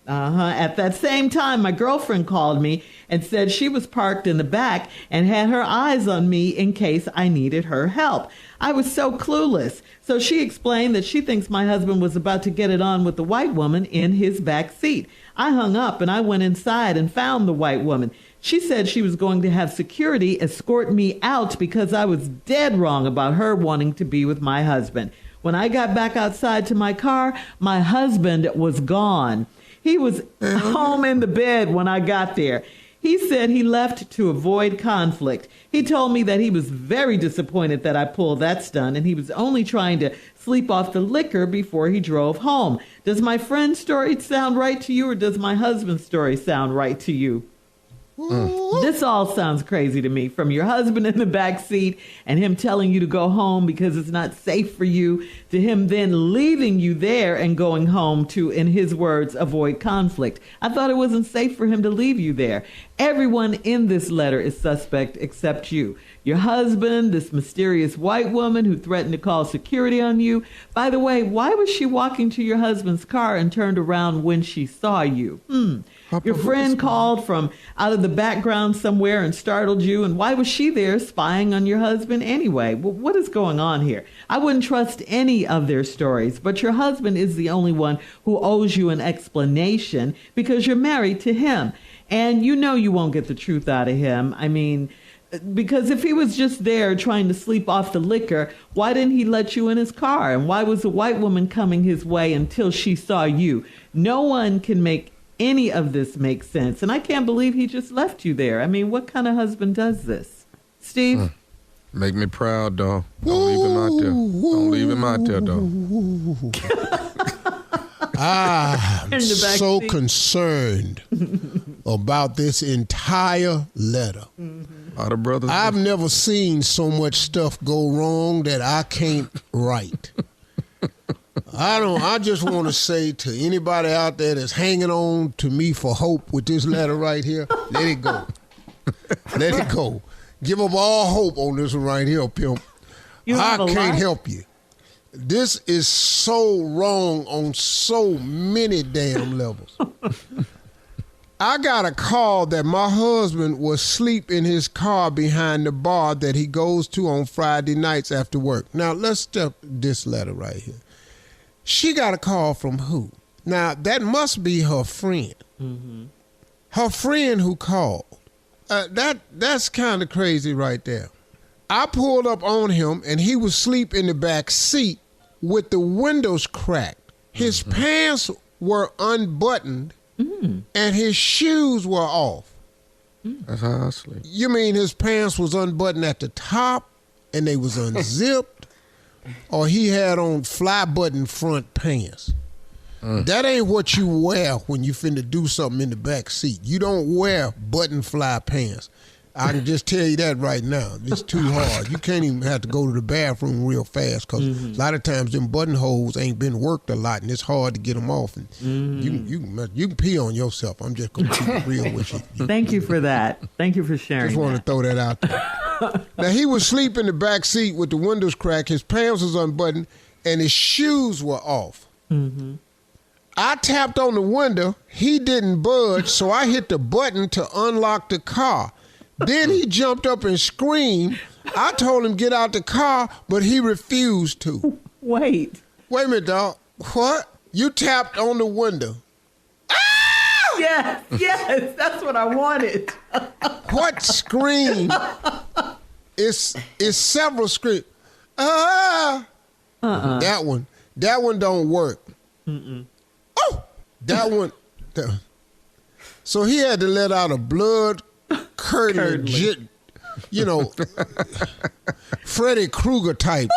At that same time, my girlfriend called me and said she was parked in the back and had her eyes on me in case I needed her help. I was so clueless. So she explained that she thinks my husband was about to get it on with the white woman in his back seat. I hung up and I went inside and found the white woman. She said she was going to have security escort me out because I was dead wrong about her wanting to be with my husband. When I got back outside to my car, my husband was gone. He was home in the bed when I got there. He said he left to avoid conflict. He told me that he was very disappointed that I pulled that stunt and he was only trying to sleep off the liquor before he drove home. Does my friend's story sound right to you, or does my husband's story sound right to you? This all sounds crazy to me. From your husband in the back seat and him telling you to go home because it's not safe for you, to him then leaving you there and going home to, in his words, avoid conflict. I thought it wasn't safe for him to leave you there. Everyone in this letter is suspect except you. Your husband, this mysterious white woman who threatened to call security on you. By the way, why was she walking to your husband's car and turned around when she saw you? Your friend called from out of the background somewhere and startled you. And why was she there spying on your husband anyway? Well, what is going on here? I wouldn't trust any of their stories, but your husband is the only one who owes you an explanation because you're married to him. And you know you won't get the truth out of him. I mean, because if he was just there trying to sleep off the liquor, why didn't he let you in his car? And why was the white woman coming his way until she saw you? No one can make any of this make sense. And I can't believe he just left you there. I mean, what kind of husband does this? Steve? Make me proud, dog. Don't leave him out there. Don't leave him out there, dog. I'm so concerned about this entire letter. I've never seen so much stuff go wrong that I can't write. I just want to say to anybody out there that's hanging on to me for hope with this letter right here, let it go. Let it go. Give up all hope on this one right here, pimp. I can't help you. This is so wrong on so many damn levels. I got a call that my husband was asleep in his car behind the bar that he goes to on Friday nights after work. Now, let's step this letter right here. She got a call from who? Now, that must be her friend. Mm-hmm. Her friend who called. That's kind of crazy right there. I pulled up on him, and he was asleep in the back seat with the windows cracked. His pants were unbuttoned, and his shoes were off. That's how I sleep. You mean his pants was unbuttoned at the top, and they was unzipped? Or he had on fly button front pants? That ain't what you wear when you finna do something in the back seat. You don't wear button fly pants. I can just tell you that right now. It's too hard. You can't even have to go to the bathroom real fast because a lot of times them buttonholes ain't been worked a lot, and it's hard to get them off. And you can pee on yourself. I'm just going to keep it real with you. Thank you for that. Thank you for sharing. Just want to throw that out there. Now, he was asleep in the back seat with the windows cracked. His pants was unbuttoned, and his shoes were off. I tapped on the window. He didn't budge, so I hit the button to unlock the car. Then he jumped up and screamed. I told him get out the car, but he refused to. Wait a minute, dog. What? You tapped on the window. Ah! Yes, that's what I wanted. What scream? It's several screams. That one don't work. Oh, that one. So he had to let out a blood curdling, Freddy Krueger type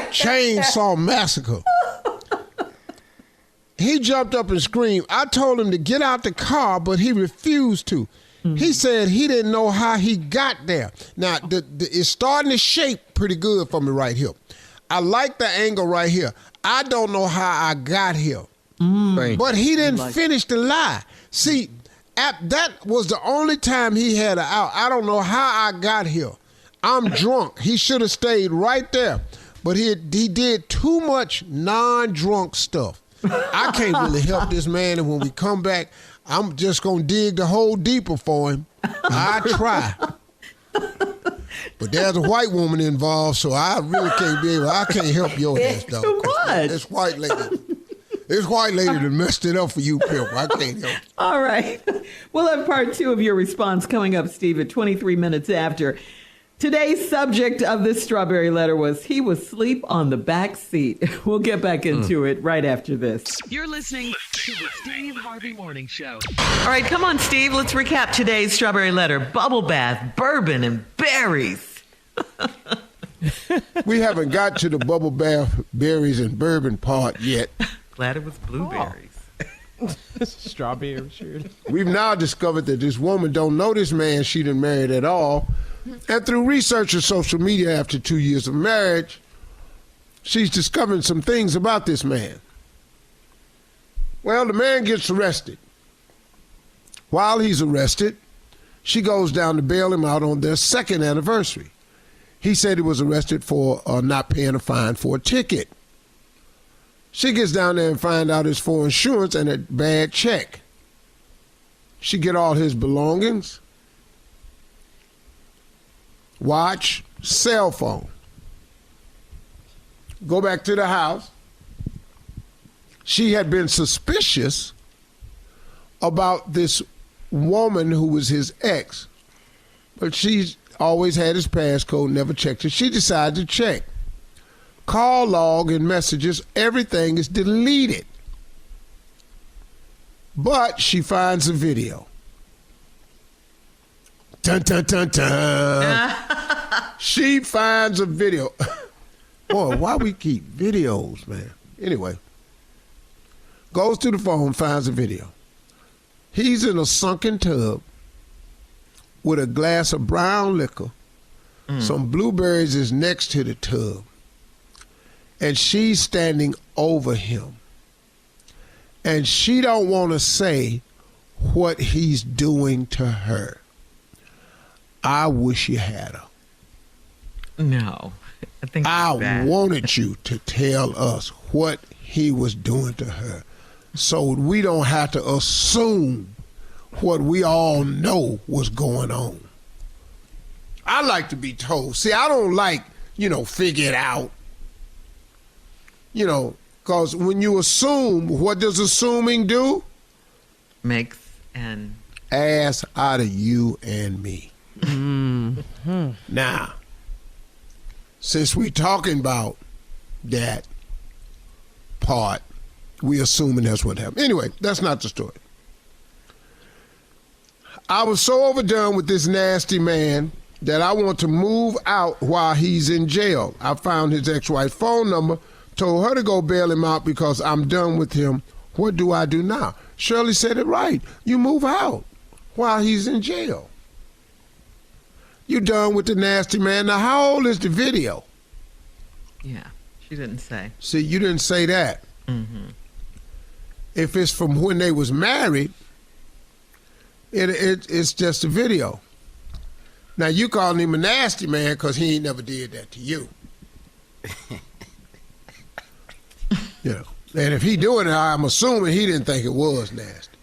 chainsaw massacre. He jumped up and screamed. I told him to get out the car, but he refused to. He said he didn't know how he got there. Now, it's starting to shape pretty good for me right here. I like the angle right here. I don't know how I got here. But he didn't finish the lie. See, that was the only time he had an out. I don't know how I got here. I'm drunk. He should have stayed right there. But he did too much non-drunk stuff. I can't really help this man, and when we come back, I'm just going to dig the hole deeper for him. I try. But there's a white woman involved, so I really I can't help your ass, dog. It's white lady. It's white lady that messed it up for you, pimp. I can't help. All right. We'll have part 2 of your response coming up, Steve, at 23 minutes after. Today's subject of this strawberry letter was he was asleep on the back seat. We'll get back into it right after this. You're listening to the Steve Harvey Morning Show. All right, come on, Steve. Let's recap today's strawberry letter. Bubble bath, bourbon, and berries. We haven't got to the bubble bath, berries, and bourbon part yet. Glad it was blueberries. Strawberry, sure. We've now discovered that this woman don't know this man she done married at all. And through research on social media after 2 years of marriage, she's discovering some things about this man. Well, the man gets arrested. While he's arrested, she goes down to bail him out on their second anniversary. He said he was arrested for not paying a fine for a ticket. She gets down there and finds out it's for insurance and a bad check. She get all his belongings, watch, cell phone. Go back to the house. She had been suspicious about this woman who was his ex, but she's always had his passcode, never checked it. She decided to check. Call log and messages, everything is deleted. But she finds a video. Dun, dun, dun, dun. She finds a video. Boy, why we keep videos, man? Anyway, goes to the phone, finds a video. He's in a sunken tub with a glass of brown liquor. Some blueberries is next to the tub. And she's standing over him. And she don't want to say what he's doing to her. I wish you had her. No. I wanted you to tell us what he was doing to her so we don't have to assume what we all know was going on. I like to be told. See, I don't like, figure it out. Because when you assume, what does assuming do? Makes an ass out of you and me. Now, since we're talking about that part, we assuming that's what happened. Anyway, that's not the story. I was so overdone with this nasty man that I want to move out while he's in jail. I found his ex-wife's phone number, told her to go bail him out because I'm done with him. What do I do now? Shirley said it right. You move out while he's in jail. You done with the nasty man. Now, how old is the video? Yeah, she didn't say. See, you didn't say that. Mm-hmm. If it's from when they was married, it's just a video. Now, you calling him a nasty man because he ain't never did that to you. And if he doing it, I'm assuming he didn't think it was nasty.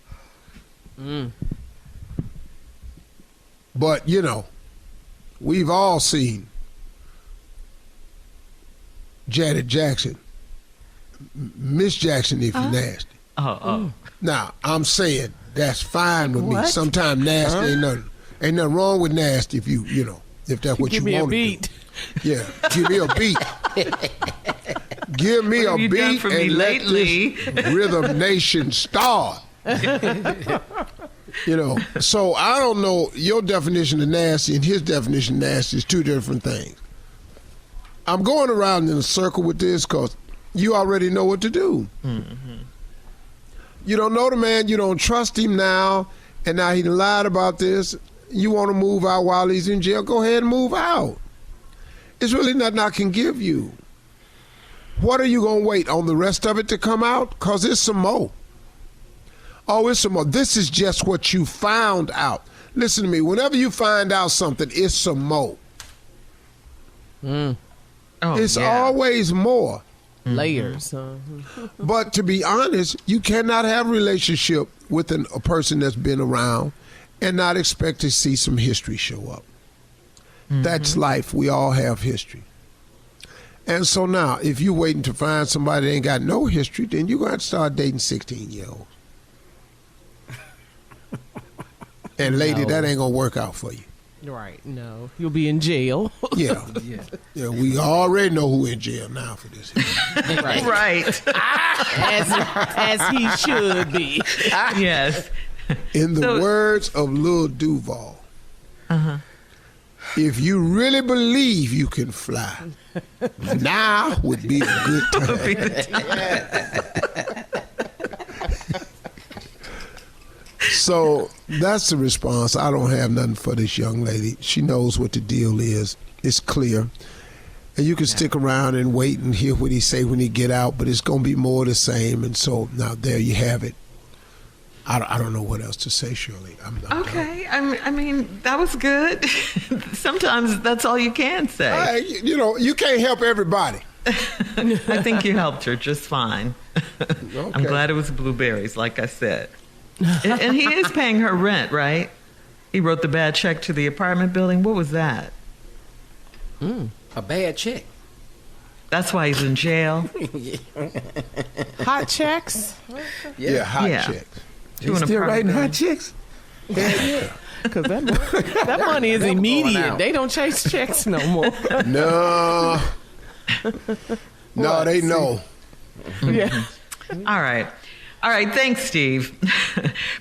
But, we've all seen Janet Jackson, Miss Jackson if you're nasty. Now, I'm saying that's fine with me. Sometimes nasty ain't nothing wrong with nasty if if that's what you want to do. Yeah, give me a beat. Give me a beat and let this Rhythm Nation start. So I don't know. Your definition of nasty and his definition of nasty is two different things. I'm going around in a circle with this because you already know what to do. Mm-hmm. You don't know the man. You don't trust him now. And now he lied about this. You want to move out while he's in jail? Go ahead and move out. It's really nothing I can give you. What are you going to wait on the rest of it to come out? Because it's some more. Oh, it's some more. This is just what you found out. Listen to me. Whenever you find out something, it's some more. It's always more. Layers. But to be honest, you cannot have a relationship with a person that's been around and not expect to see some history show up. That's life. We all have history. And so now, if you're waiting to find somebody that ain't got no history, then you're going to have to start dating 16-year-olds. And lady, that ain't going to work out for you. Right. No, you'll be in jail. Yeah. Yeah, we already know who in jail now for this. Right. As he should be. Yes. In the words of Lil Duval, if you really believe you can fly, now would be a good time. So that's the response. I don't have nothing for this young lady. She knows what the deal is. It's clear. And you can stick around and wait and hear what he say when he get out, but it's going to be more the same. And so now there you have it. I don't know what else to say, Shirley. Okay. I mean, that was good. Sometimes that's all you can say. You can't help everybody. I think you helped her just fine. Okay. I'm glad it was blueberries, like I said. And he is paying her rent, right? He wrote the bad check to the apartment building. What was that? A bad check. That's why he's in jail. Hot checks? Yeah, hot checks. You still writing hot checks? Yeah. Because that money is immediate. They don't chase checks no more. No. No, they know. Yeah. All right. Thanks, Steve.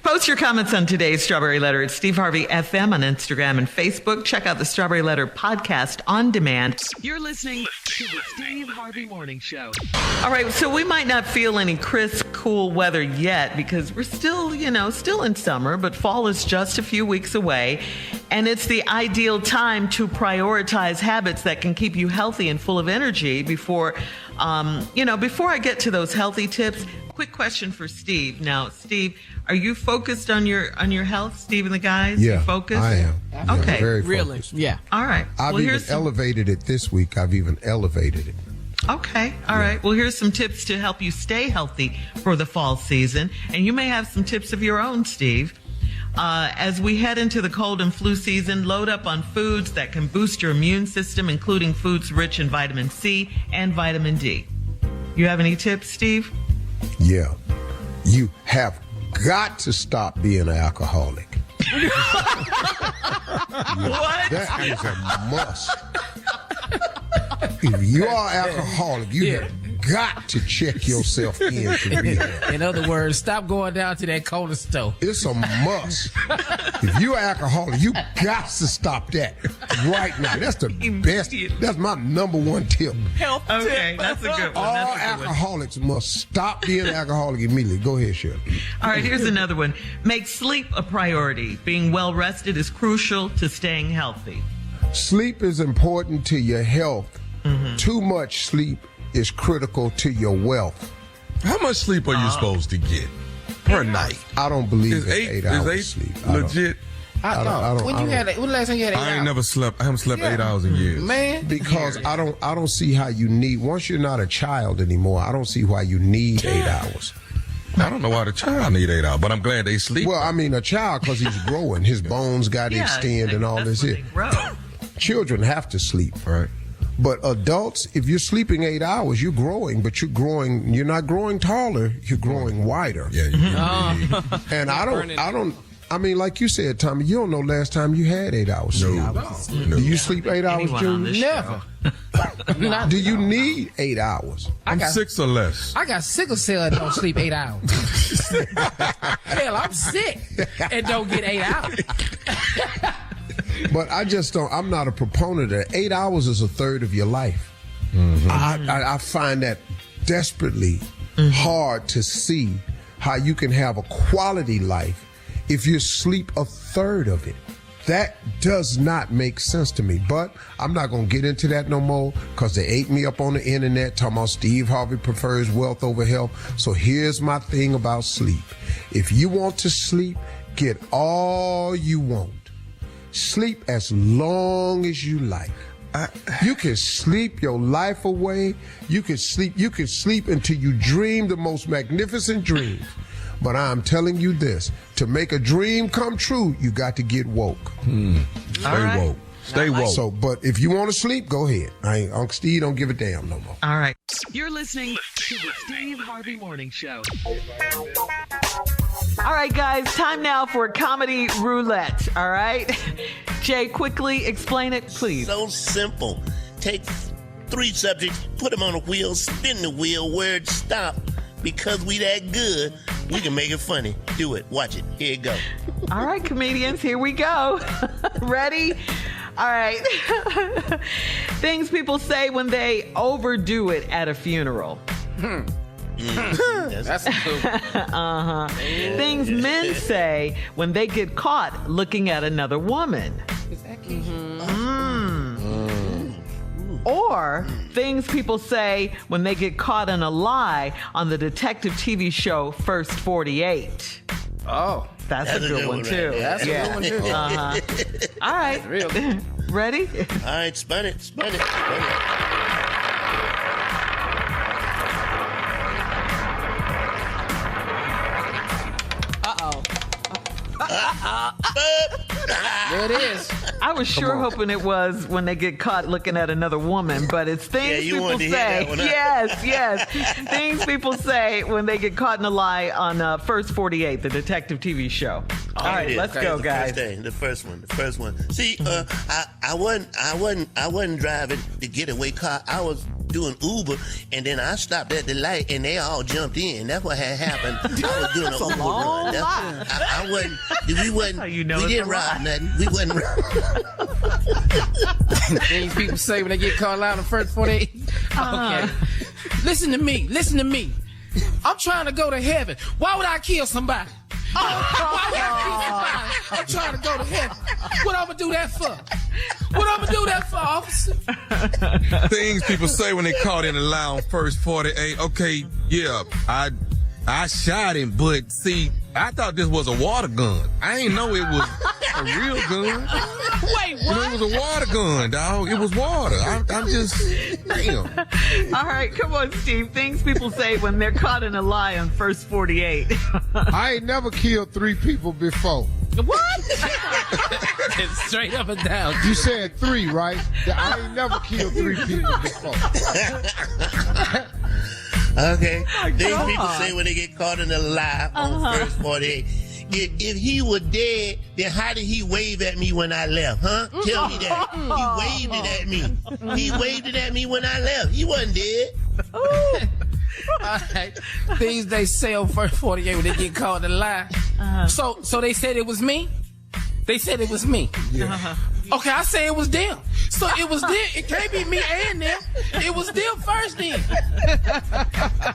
Post your comments on today's Strawberry Letter at Steve Harvey FM on Instagram and Facebook. Check out the Strawberry Letter podcast on demand. You're listening to the Steve Harvey Morning Show. All right, so we might not feel any crisp, cool weather yet because we're still in summer, but fall is just a few weeks away. And it's the ideal time to prioritize habits that can keep you healthy and full of energy before I get to those healthy tips. Quick question for Steve. Now, Steve, are you focused on your health, Steve and the guys? Yeah, you focused? I am. Okay. Yeah, very Really? focused. Yeah. All right. I've even elevated it this week. I've even elevated it. Okay. All right. Well, here's some tips to help you stay healthy for the fall season. And you may have some tips of your own, Steve. As we head into the cold and flu season, load up on foods that can boost your immune system, including foods rich in vitamin C and vitamin D. You have any tips, Steve? Yeah. You have got to stop being an alcoholic. What? That is a must. If you are alcoholic, you have got to check yourself into rehab. In other words, stop going down to that corner store. It's a must. If you're alcoholic, you got to stop that right now. That's the best. That's my number one tip. Health Okay, tip. that's a good one. All That's a good one. alcoholics must stop being alcoholic immediately. Go ahead, Shirley. All right, here's another one. Make sleep a priority. Being well rested is crucial to staying healthy. Sleep is important to your health. Too much sleep is critical to your wealth. How much sleep are you supposed to get per night? I don't believe Is in 8 eight hours sleep. legit? I don't. When the last time you had 8 hours? I ain't never slept. I haven't slept 8 hours in years. Man. Because I don't see how you need, once you're not a child anymore, I don't see why you need 8 hours. I don't know why the child need 8 hours, but I'm glad they sleep. Well, I mean, a child, because he's growing. His bones got to extend and all this here. Children have to sleep. Right. But adults, if you're sleeping 8 hours, you're growing, but you're not growing taller, you're growing wider. Yeah. And I mean, like you said, Tommy, you don't know last time you had 8 hours sleep. No. Do you sleep 8 hours, Junior? Never. Do you need 8 hours? I'm 6 or less. I got sickle cell and don't sleep 8 hours. Hell, I'm sick and don't get 8 hours. But I just don't, I'm not a proponent of that. 8 hours is a third of your life. I find that desperately hard to see how you can have a quality life if you sleep a third of it. That does not make sense to me. But I'm not going to get into that no more because they ate me up on the internet talking about Steve Harvey prefers wealth over health. So here's my thing about sleep. If you want to sleep, get all you want. Sleep as long as you like. You can sleep your life away. You can sleep until you dream the most magnificent dreams. But I'm telling you this, to make a dream come true, you got to get woke. Stay woke. Stay woke. So, but if you want to sleep, go ahead. Uncle Steve don't give a damn no more. All right. You're listening to the Steve Harvey Morning Show. All right, guys, time now for Comedy Roulette. All right. Jay, quickly explain it, please. So simple. Take 3 subjects, put them on a wheel, spin the wheel, word stop. Because we that good, we can make it funny. Do it. Watch it. Here you go. All right, comedians, here we go. Ready? All right. Things people say when they overdo it at a funeral. That's a good one. Things men say when they get caught looking at another woman. Or things people say when they get caught in a lie on the detective TV show First 48. Oh. That's a good one, too. Right. That's a good one, too. All right. Real. Ready? All right, spin it. There it is. I was sure hoping it was when they get caught looking at another woman, but it's things you people wanted to hear say. that one, huh? Yes. Things people say when they get caught in a lie on First 48, the detective TV show. All right, let's go, guys. The first one. See, I wasn't driving the getaway car. I was doing Uber, and then I stopped at the light, and they all jumped in. That's what had happened. I was doing an Uber run. I wasn't. We didn't rob nothing. We wasn't. Things people say when they get called out on First 48. Okay. Listen to me. I'm trying to go to heaven. Why would I kill somebody? Why would I kill somebody? I'm trying to go to heaven. What I'm gonna do that for? Officer? Things people say when they caught in the lie on First 48. Okay, yeah, I shot him, but see, I thought this was a water gun. I ain't know it was a real gun. Wait, what? It was a water gun, dog. It was water. I'm just, damn. All right, come on, Steve. Things people say when they're caught in a lie on First 48. I ain't never killed 3 people before. What? It's straight up and down. You said 3, right? I ain't never killed 3 people before. Okay. Things people say when they get caught in a lie on First 48. If he was dead, then how did he wave at me when I left, huh? Tell me that. He waved it at me. He waved it at me when I left. He wasn't dead. All right. Things they say on First 48 when they get caught in a lie. So they said it was me? They said it was me. Yeah. Okay, I say it was them. So it was them. It can't be me and them. It was them first then.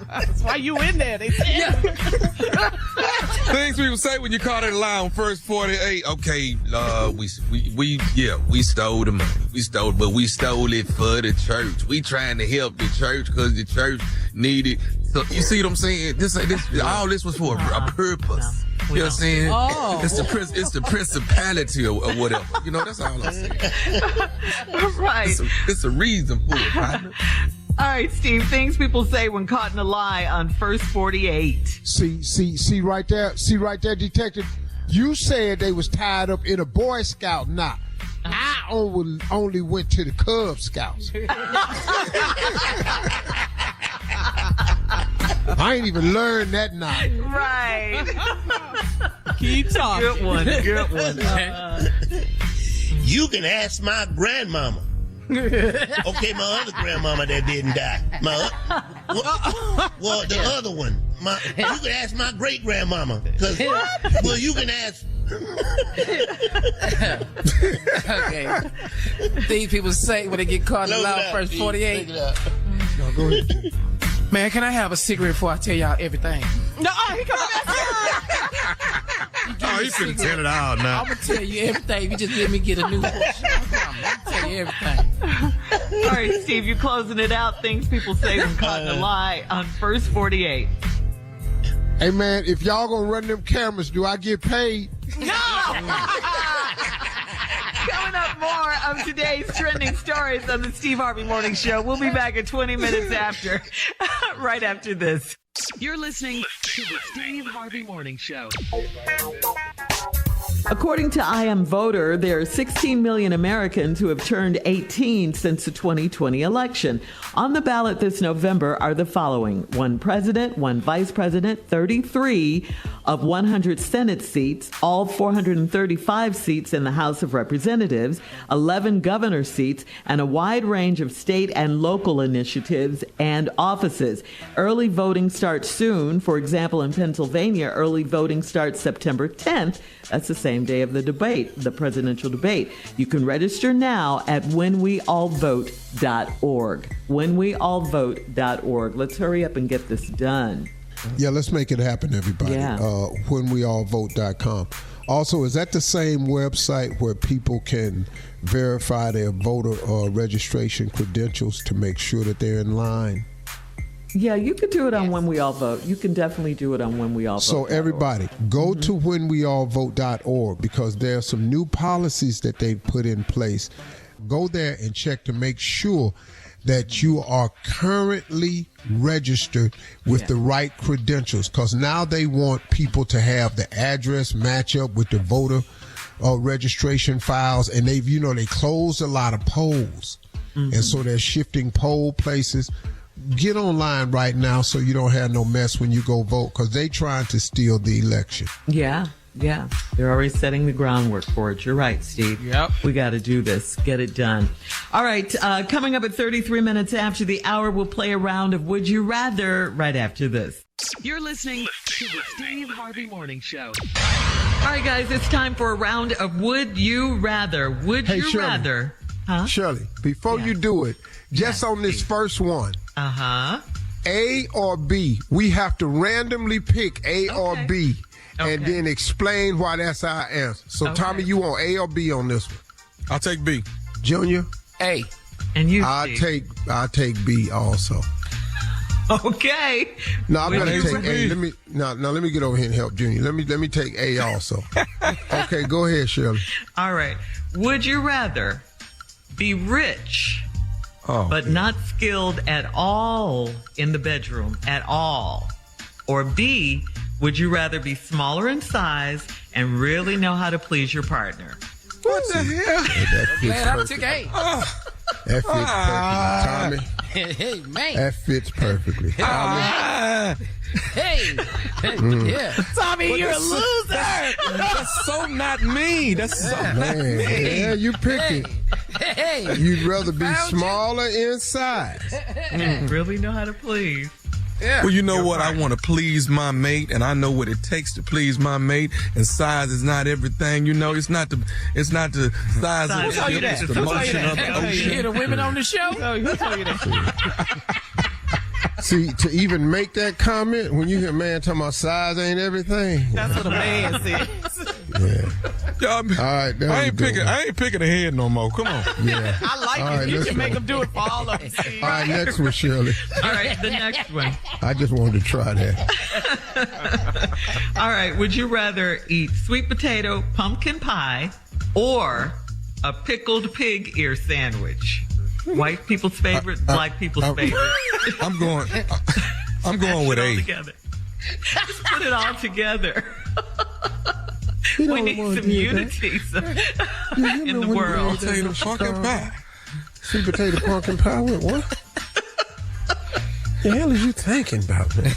That's why you in there. They said. Things people say when you caught in the lie on First 48. Okay, we stole the money. But we stole it for the church. We trying to help the church because the church needed. So you see what I'm saying? All this was for a purpose. You know what I'm saying? Oh. It's the principality or whatever. You know, that's all I'm saying. Right. It's a reason for it, partner. All right, Steve. Things people say when caught in a lie on First 48. See right there, detective. You said they was tied up in a Boy Scout knot. I only went to the Cub Scouts. I ain't even learned that knot. Right. Keep talking. Good one. You can ask my grandmama. Okay, my other grandmama that didn't die. The other one. You can ask my great grandmama. Well, you can ask. Okay. These people say when they get caught in the lie on First 48. No, go ahead. Man, can I have a cigarette before I tell y'all everything? No, he coming back. Oh, he finna tell it all now. I'm gonna tell you everything. You just let me get a new portion. I'm gonna tell you everything. All right, Steve, you're closing it out. Things people say when caught in a lie on First 48. Hey, man, if y'all gonna run them cameras, do I get paid? No! Coming up, more of today's trending stories on the Steve Harvey Morning Show. We'll be back at 20 minutes after, right after this. You're listening to the Steve Harvey Morning Show. According to I Am Voter, there are 16 million Americans who have turned 18 since the 2020 election. On the ballot this November are the following: 1 president, 1 vice president, 33 of 100 Senate seats, all 435 seats in the House of Representatives, 11 governor seats, and a wide range of state and local initiatives and offices. Early voting starts soon. For example, in Pennsylvania, early voting starts September 10th. That's the same day of the debate, the presidential debate. You can register now at whenweallvote.org. Whenweallvote.org. Let's hurry up and get this done. Yeah, let's make it happen, everybody. Yeah. Whenweallvote.com. Also, is that the same website where people can verify their voter registration credentials to make sure that they're in line? Yeah, you could do it on When We All Vote. You can definitely do it on When We All Vote. So everybody, go to whenweallvote.org because there are some new policies that they've put in place. Go there and check to make sure that you are currently registered with the right credentials, because now they want people to have the address match up with the voter registration files, and they closed a lot of polls, and so they're shifting poll places. Get online right now so you don't have no mess when you go vote, because they trying to steal the election. Yeah. They're already setting the groundwork for it. You're right, Steve. Yep. We got to do this. Get it done. All right. Coming up at 33 minutes after the hour, we'll play a round of Would You Rather right after this. You're listening to the Steve Harvey Morning Show. All right, guys. It's time for a round of Would You Rather. Would you Shirley. rather? Huh? Shirley, before you do it, just on this first one, A or B, we have to randomly pick A or B. And then explain why that's our answer. So, Tommy, you want A or B on this one? I'll take B. Junior? A. And you, I'll take B also. Okay. No, I'm gonna take A. Let me get over here and help Junior. Let me take A also. Okay, go ahead, Shirley. All right. Would you rather be rich but not skilled at all in the bedroom at all, or B, would you rather be smaller in size and really know how to please your partner? What the hell? Man, I took A. That fits perfectly, Tommy. Hey, man. That fits perfectly. Hey. Yeah. Tommy, you're a loser. That's so not me. That's so not me. Yeah, you picked it. Hey. You'd rather be smaller in size. Really know how to please. Yeah. Well, you know what? I want to please my mate, and I know what it takes to please my mate. And size is not everything. It's not the size of the ship. It's the motion of the You hear ocean. the women on the show? Who told you that? See, to even make that comment, when you hear a man talking about size ain't everything. That's what a man says. Yeah. All right, there I we ain't go. picking ahead no more. Come on. Yeah. I like All it. right, You let's can go. make them do it for all of us. All right, next one, Shirley. All right, the next one. I just wanted to try that. All right, would you rather eat sweet potato pumpkin pie or a pickled pig ear sandwich? White people's favorite, black people's favorite. I'm going with Put it all A. together. Just put it all together. We need some unity in the world. Potato fucking pie. Sweet potato pumpkin pie with what? The hell is you thinking about, man?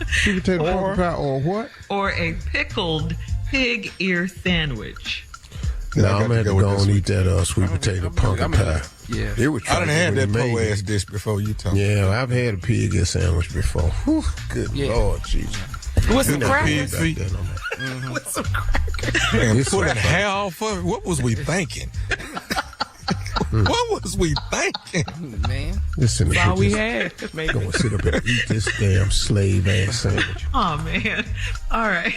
Sweet potato pumpkin pie or what? Or a pickled pig ear sandwich. No, I'm going to go and eat that sweet potato pumpkin pie. Yeah. It was I done had that made poor it. ass dish before you told me. Yeah, I've had a pig ear sandwich before. Whew, good Lord, Jesus. With some Pig crackers. feet. With some crackers. And It's pulling so hair off of it. What was we thinking? What was we thinking? Man. Listen, That's all we just had. Maybe. go and sit up and eat this damn slave ass sandwich. Oh, man. All right.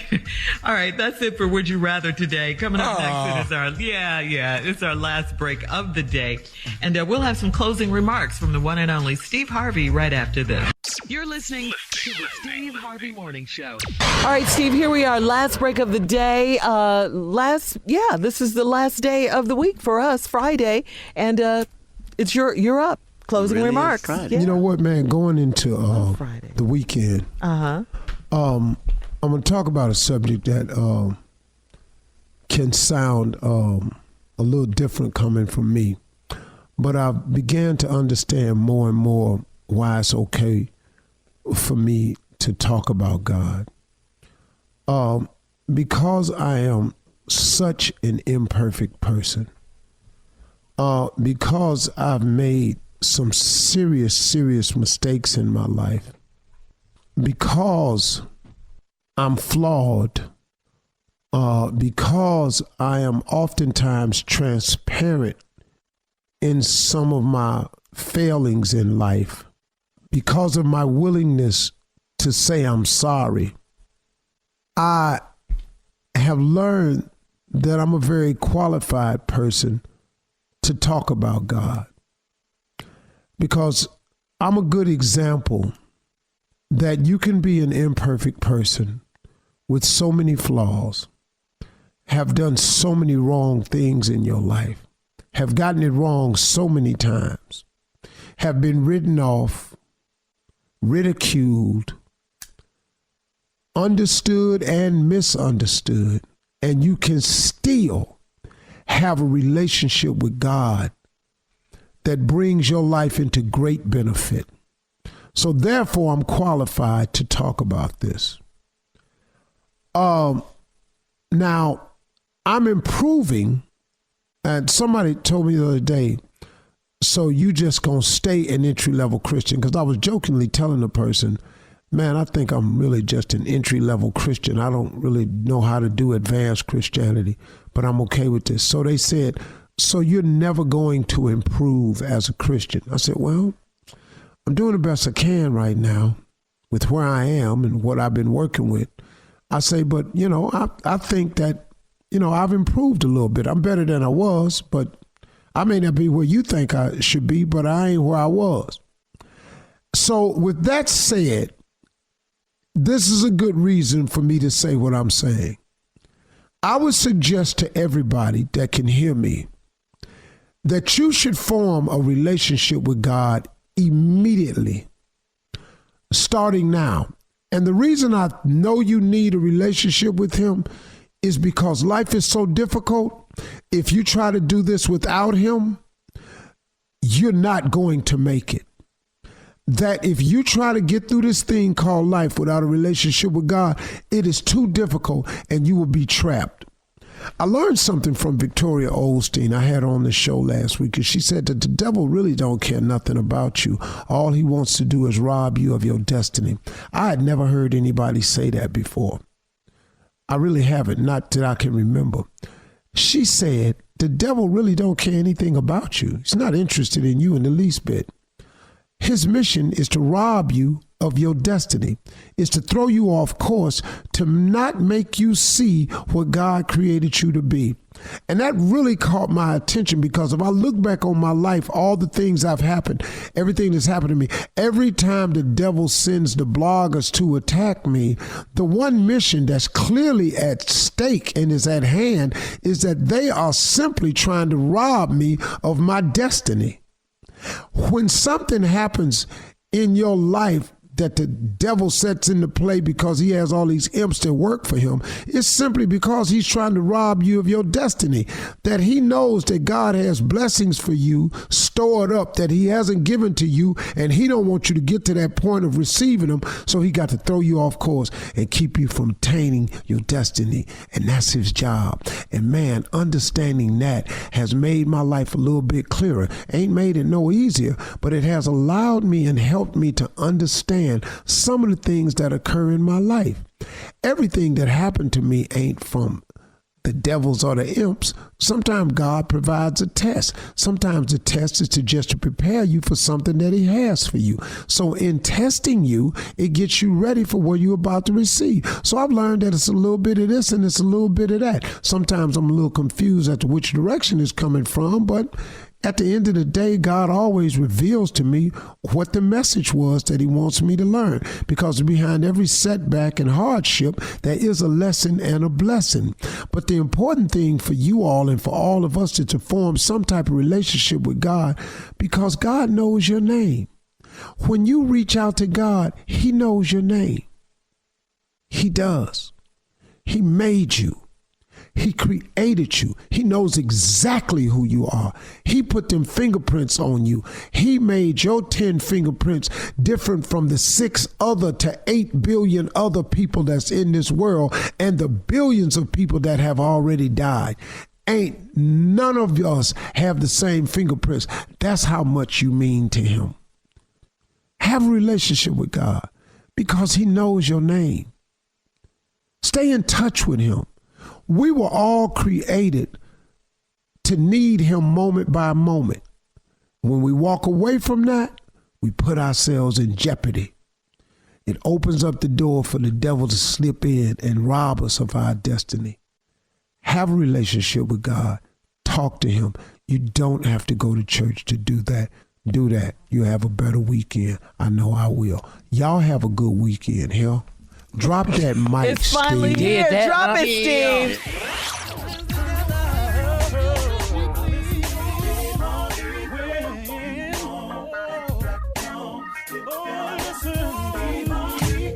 That's it for Would You Rather today. Coming up next, it's our last break of the day. And we'll have some closing remarks from the one and only Steve Harvey right after this. You're listening to the Steve Harvey Morning Show. All right, Steve, here we are. Last break of the day. This is the last day of the week for us, Friday. And it's you're up. Closing Really is remarks. Friday. You know what, man? Going into Friday. the weekend, I'm going to talk about a subject that can sound a little different coming from me, but I began to understand more and more why it's okay for me to talk about God. Because I am such an imperfect person, because I've made some serious mistakes in my life, because I'm flawed, because I am oftentimes transparent in some of my failings in life, because of my willingness to say I'm sorry, I have learned that I'm a very qualified person to talk about God, because I'm a good example that you can be an imperfect person with so many flaws, have done so many wrong things in your life, have gotten it wrong so many times, have been written off, ridiculed, understood and misunderstood, and you can still have a relationship with God that brings your life into great benefit. So therefore, I'm qualified to talk about this. Now, I'm improving, and somebody told me the other day, so you just gonna stay an entry-level Christian? Because I was jokingly telling the person, man, I think I'm really just an entry-level Christian. I don't really know how to do advanced Christianity, but I'm okay with this. So they said, so you're never going to improve as a Christian? I said, well, I'm doing the best I can right now with where I am and what I've been working with. I say, but, I think that, I've improved a little bit. I'm better than I was, but I may not be where you think I should be, but I ain't where I was. So with that said, this is a good reason for me to say what I'm saying. I would suggest to everybody that can hear me that you should form a relationship with God immediately, starting now. And the reason I know you need a relationship with him is because life is so difficult. If you try to do this without him, you're not going to make it. That if you try to get through this thing called life without a relationship with God, it is too difficult and you will be trapped. I learned something from Victoria Olstein I had on the show last week, and she said that the devil really don't care nothing about you. All he wants to do is rob you of your destiny. I had never heard anybody say that before. I really haven't, not that I can remember. She said the devil really don't care anything about you. He's not interested in you in the least bit. His mission is to rob you of your destiny, is to throw you off course, to not make you see what God created you to be. And that really caught my attention, because if I look back on my life, all the things I've happened, everything that's happened to me, every time the devil sends the bloggers to attack me, the one mission that's clearly at stake and is at hand is that they are simply trying to rob me of my destiny. When something happens in your life that the devil sets into play because he has all these imps that work for him, it's simply because he's trying to rob you of your destiny. That he knows that God has blessings for you stored up that he hasn't given to you, and he don't want you to get to that point of receiving them, so he got to throw you off course and keep you from attaining your destiny, and that's his job. And man, understanding that has made my life a little bit clearer. Ain't made it no easier, but it has allowed me and helped me to understand some of the things that occur in my life. Everything that happened to me ain't from the devils or the imps. Sometimes God provides a test. Sometimes the test is to prepare you for something that he has for you. So in testing you, it gets you ready for what you're about to receive. So I've learned that it's a little bit of this and it's a little bit of that. Sometimes I'm a little confused as to which direction it's coming from, but at the end of the day, God always reveals to me what the message was that he wants me to learn, because behind every setback and hardship, there is a lesson and a blessing. But the important thing for you all and for all of us is to form some type of relationship with God, because God knows your name. When you reach out to God, he knows your name. He does. He made you. He created you. He knows exactly who you are. He put them fingerprints on you. He made your 10 fingerprints different from the 6 other to 8 billion other people that's in this world and the billions of people that have already died. Ain't none of us have the same fingerprints. That's how much you mean to him. Have a relationship with God because he knows your name. Stay in touch with him. We were all created to need him moment by moment. When we walk away from that, we put ourselves in jeopardy. It opens up the door for the devil to slip in and rob us of our destiny. Have a relationship with God. Talk to him. You don't have to go to church to do that. Do that. You'll have a better weekend. I know I will. Y'all have a good weekend, hell. Drop that mic, it's finally Steve. here. Drop it, Steve.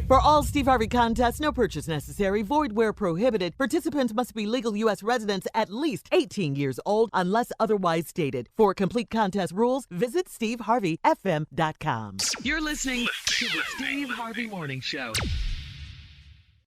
For all Steve Harvey contests, no purchase necessary, void where prohibited. Participants must be legal U.S. residents at least 18 years old unless otherwise stated. For complete contest rules, visit SteveHarveyFM.com. You're listening to the Steve Harvey Morning Show.